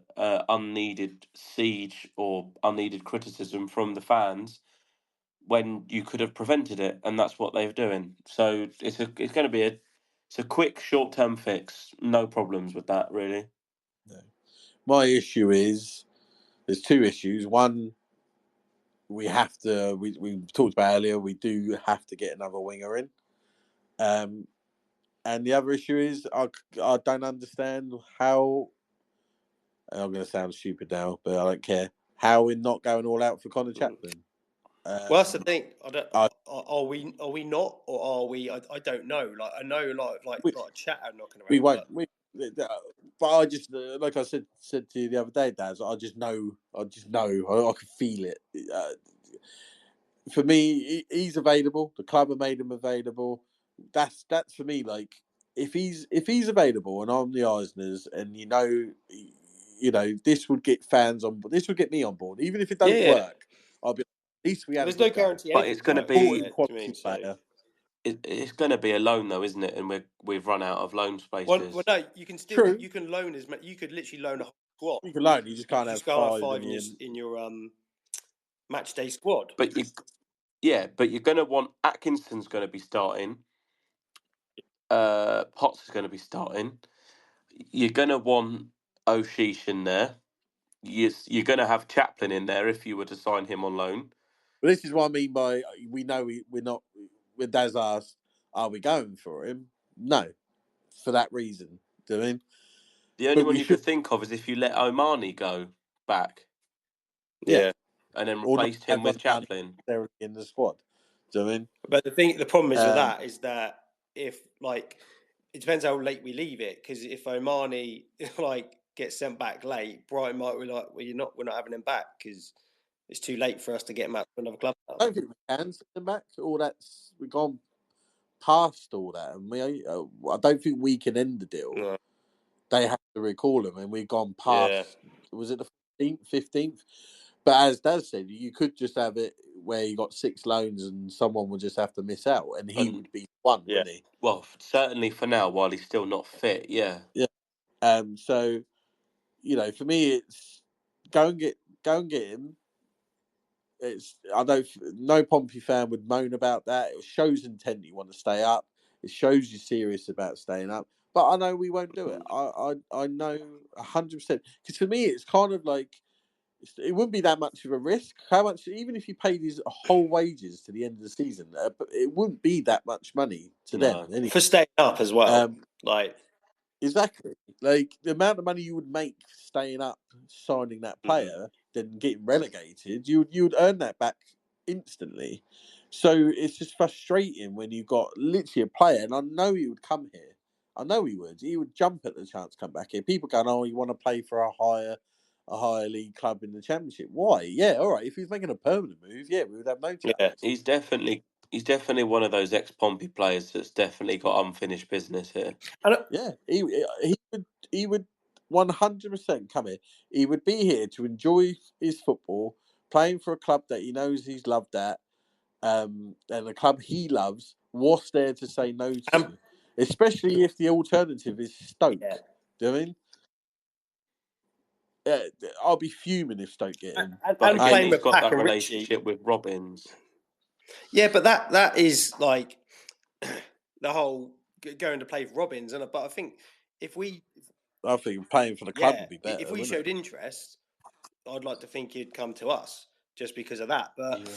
unneeded siege or unneeded criticism from the fans when you could have prevented it, and that's what they're doing. So it's going to be a quick short-term fix. No problems with that, really. No. My issue is there's two issues. One, we have to. We talked about earlier. We do have to get another winger in. And the other issue is I don't understand how. I'm going to sound stupid now, but I don't care. How we're not going all out for Connor Chaplin. Well, that's the thing. Are we not, or are we? I don't know. Like I know, like chat are knocking around. We won't. But I just, like I said to you the other day, Daz. I just know. I can feel it. For me, he's available. The club have made him available. That's for me. Like if he's available, and I'm the Eisners, and this would get fans on. This would get me on board, even if it don't work. I'll be. At least we have. There's no guarantee. But it's going to be quality player. It's going to be a loan, though, isn't it? And we've run out of loan spaces. Well, no, you can still you can loan as much. You could literally loan a whole squad. You can loan. You just can't have five in your match day squad. But you're going to want Atkinson's going to be starting. Potts is going to be starting. You're going to want O'Sheesh in there. You're going to have Chaplin in there if you were to sign him on loan. Well, this is what I mean by we know we're not. When Daz asked, "Are we going for him?" No, for that reason. Do you know what I mean? The only one you could think of is if you let Omani go back. Yeah. And then replaced him with Chaplin. They're in the squad. Do you know what I mean? But the problem is with that is that if it depends how late we leave it, because if Omani gets sent back late, Brighton might be like, well, we're not having him back because it's too late for us to get him out to another club. I don't think we can send him back. We've gone past all that, and I don't think we can end the deal. No. They have to recall him, and we've gone past. Yeah. Was it the 15th? But as Daz said, you could just have it where you got 6 loans, and someone would just have to miss out, and he would be one, wouldn't he? Well, certainly for now, while he's still not fit. Yeah. Yeah. So, for me, it's go and get him. No Pompey fan would moan about that. It shows intent you want to stay up. It shows you're serious about staying up. But I know we won't do it. I know 100%. Because for me, it's kind of like it wouldn't be that much of a risk. How much? Even if you paid his whole wages to the end of the season, it wouldn't be that much money to them anyway. For staying up as well. Exactly. Like the amount of money you would make staying up, signing that player, then getting relegated, you would earn that back instantly. So it's just frustrating when you've got literally a player, and I know he would come here. I know he would. He would jump at the chance to come back here. People going, "Oh, you want to play for a higher league club in the Championship?" Why? Yeah, all right. If he's making a permanent move, yeah, we would have no chance. Yeah, he's definitely one of those ex-Pompey players that's definitely got unfinished business here. Yeah, he would 100% come here. He would be here to enjoy his football, playing for a club that he knows he's loved at, and a club he loves. What's there to say no to? Especially if the alternative is Stoke. Yeah. Do you know what I mean? I'll be fuming if Stoke get him. And But again, playing he's with got Pack that and relationship with Robbins. Yeah, but that is like the whole going to play for Robbins, but I think I think playing for the club would be better. If we showed interest, I'd like to think he'd come to us just because of that. But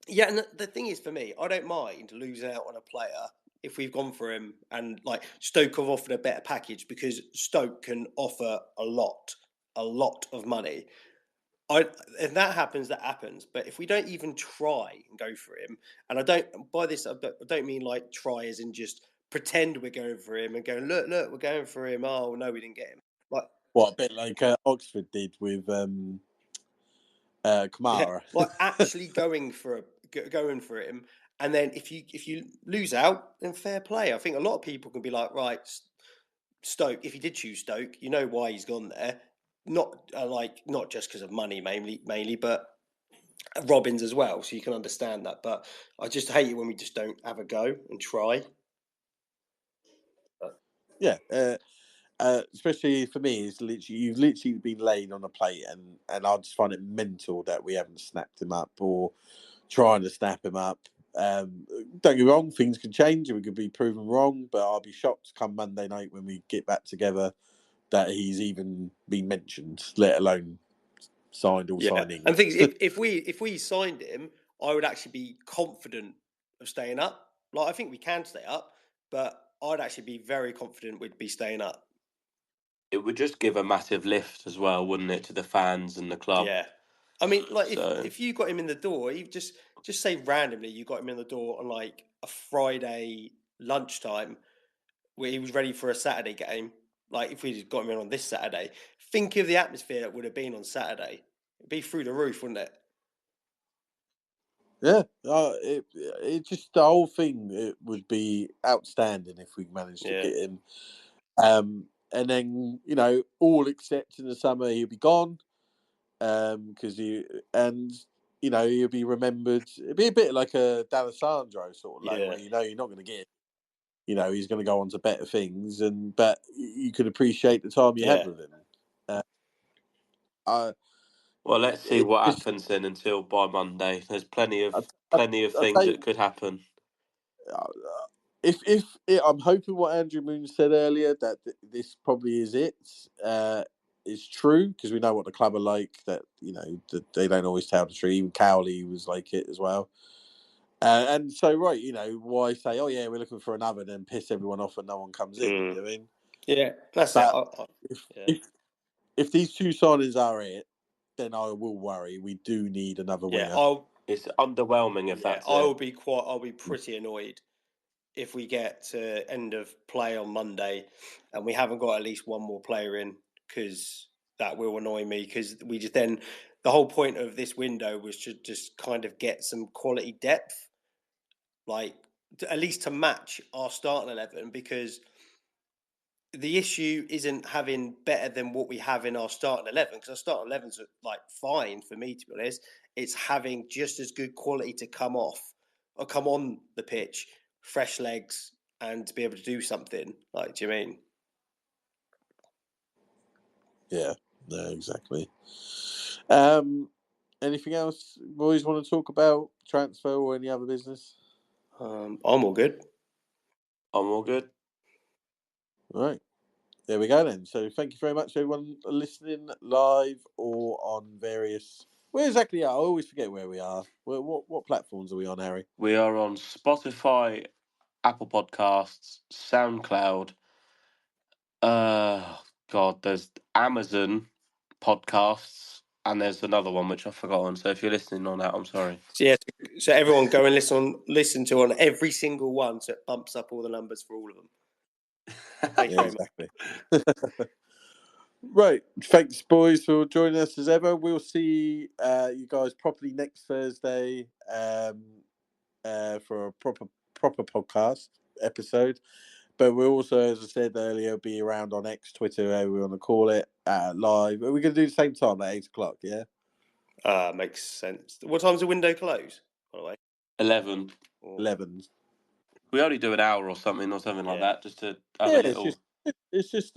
yeah, and the thing is, for me, I don't mind losing out on a player if we've gone for him, and like Stoke have offered a better package because Stoke can offer a lot of money. If that happens, that happens. But if we don't even try and go for him, and I don't mean like try as in just pretend we're going for him and going, look, we're going for him. Oh no, we didn't get him. Like what, a bit like Oxford did with Kamara. like actually going for him, and then if you lose out, then fair play. I think a lot of people can be like, right, Stoke. If he did choose Stoke, you know why he's gone there. Not just because of money mainly, but Robbins as well, so you can understand that. But I just hate it when we just don't have a go and try. Yeah, especially for me, you've literally been laid on a plate, and I just find it mental that we haven't snapped him up or trying to snap him up. Don't get me wrong, things can change and we could be proven wrong, but I'll be shocked come Monday night when we get back together that he's even been mentioned, let alone signed or signing. And things if we signed him, I would actually be confident of staying up. Like I think we can stay up, but I'd actually be very confident we'd be staying up. It would just give a massive lift as well, wouldn't it, to the fans and the club? Yeah. I mean, like if you got him in the door, you just say randomly you got him in the door on like a Friday lunchtime where he was ready for a Saturday game. Like if we got him in on this Saturday, think of the atmosphere that would have been on Saturday. It'd be through the roof, wouldn't it? Yeah, it just the whole thing. It would be outstanding if we managed to get him. And then all except in the summer he'll be gone. Because he'll be remembered. It'd be a bit like a D'Alessandro sort of where you're not going to get. He's going to go on to better things, but you could appreciate the time you had with him. Well, let's see what happens then until by Monday. There's plenty of things that could happen. I'm hoping what Andrew Moon said earlier that this probably is it. Is true because we know what the club are like. That they don't always tell the truth. Even Cowley was like it as well. And so why say, oh yeah, we're looking for another, and then piss everyone off and no one comes in. You know what I mean? Yeah, that's it. If these two signings are it, then I will worry. We do need another winger. It's underwhelming if that's it. I'll be pretty annoyed if we get to end of play on Monday and we haven't got at least one more player in, because that will annoy me, because we just then the whole point of this window was to just kind of get some quality depth, like at least to match our starting 11, because the issue isn't having better than what we have in our starting 11, because our starting 11's like fine for me, to be honest. It's having just as good quality to come off or come on the pitch, fresh legs, and to be able to do something. Like, do you mean? Yeah, no, exactly. Anything else boys want to talk about, transfer or any other business? I'm all good. All right. There we go then. So thank you very much, everyone, listening live or on various. Where exactly are? I always forget where we are. What platforms are we on, Harry? We are on Spotify, Apple Podcasts, SoundCloud. There's Amazon Podcasts, and there's another one which I've forgotten. So if you're listening on that, I'm sorry. So yeah, So everyone go and listen to on every single one, so it bumps up all the numbers for all of them. Thank you very much. Exactly. Right, thanks boys for joining us as ever. We'll see you guys properly next Thursday for a proper podcast episode. But we'll also, as I said earlier, be around on X, Twitter, however we want to call it, live. Are we going to do the same time at 8 o'clock? Yeah. Makes sense. What time's the window close, by the way? 11. 11. We only do an hour or something like that, just to have a little. It's just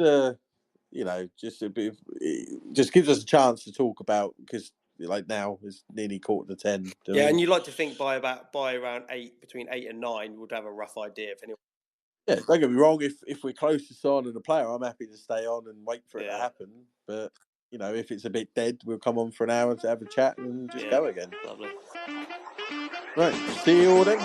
just a bit. It just gives us a chance to talk about, because like now it's nearly 9:45. Yeah, and you like to think by around 8, between 8 and 9, you would have a rough idea if anyone. Yeah, don't get me wrong. If we're close to signing a player, I'm happy to stay on and wait for it to happen. But if it's a bit dead, we'll come on for an hour to have a chat and just go again. Lovely. Right, see you all then.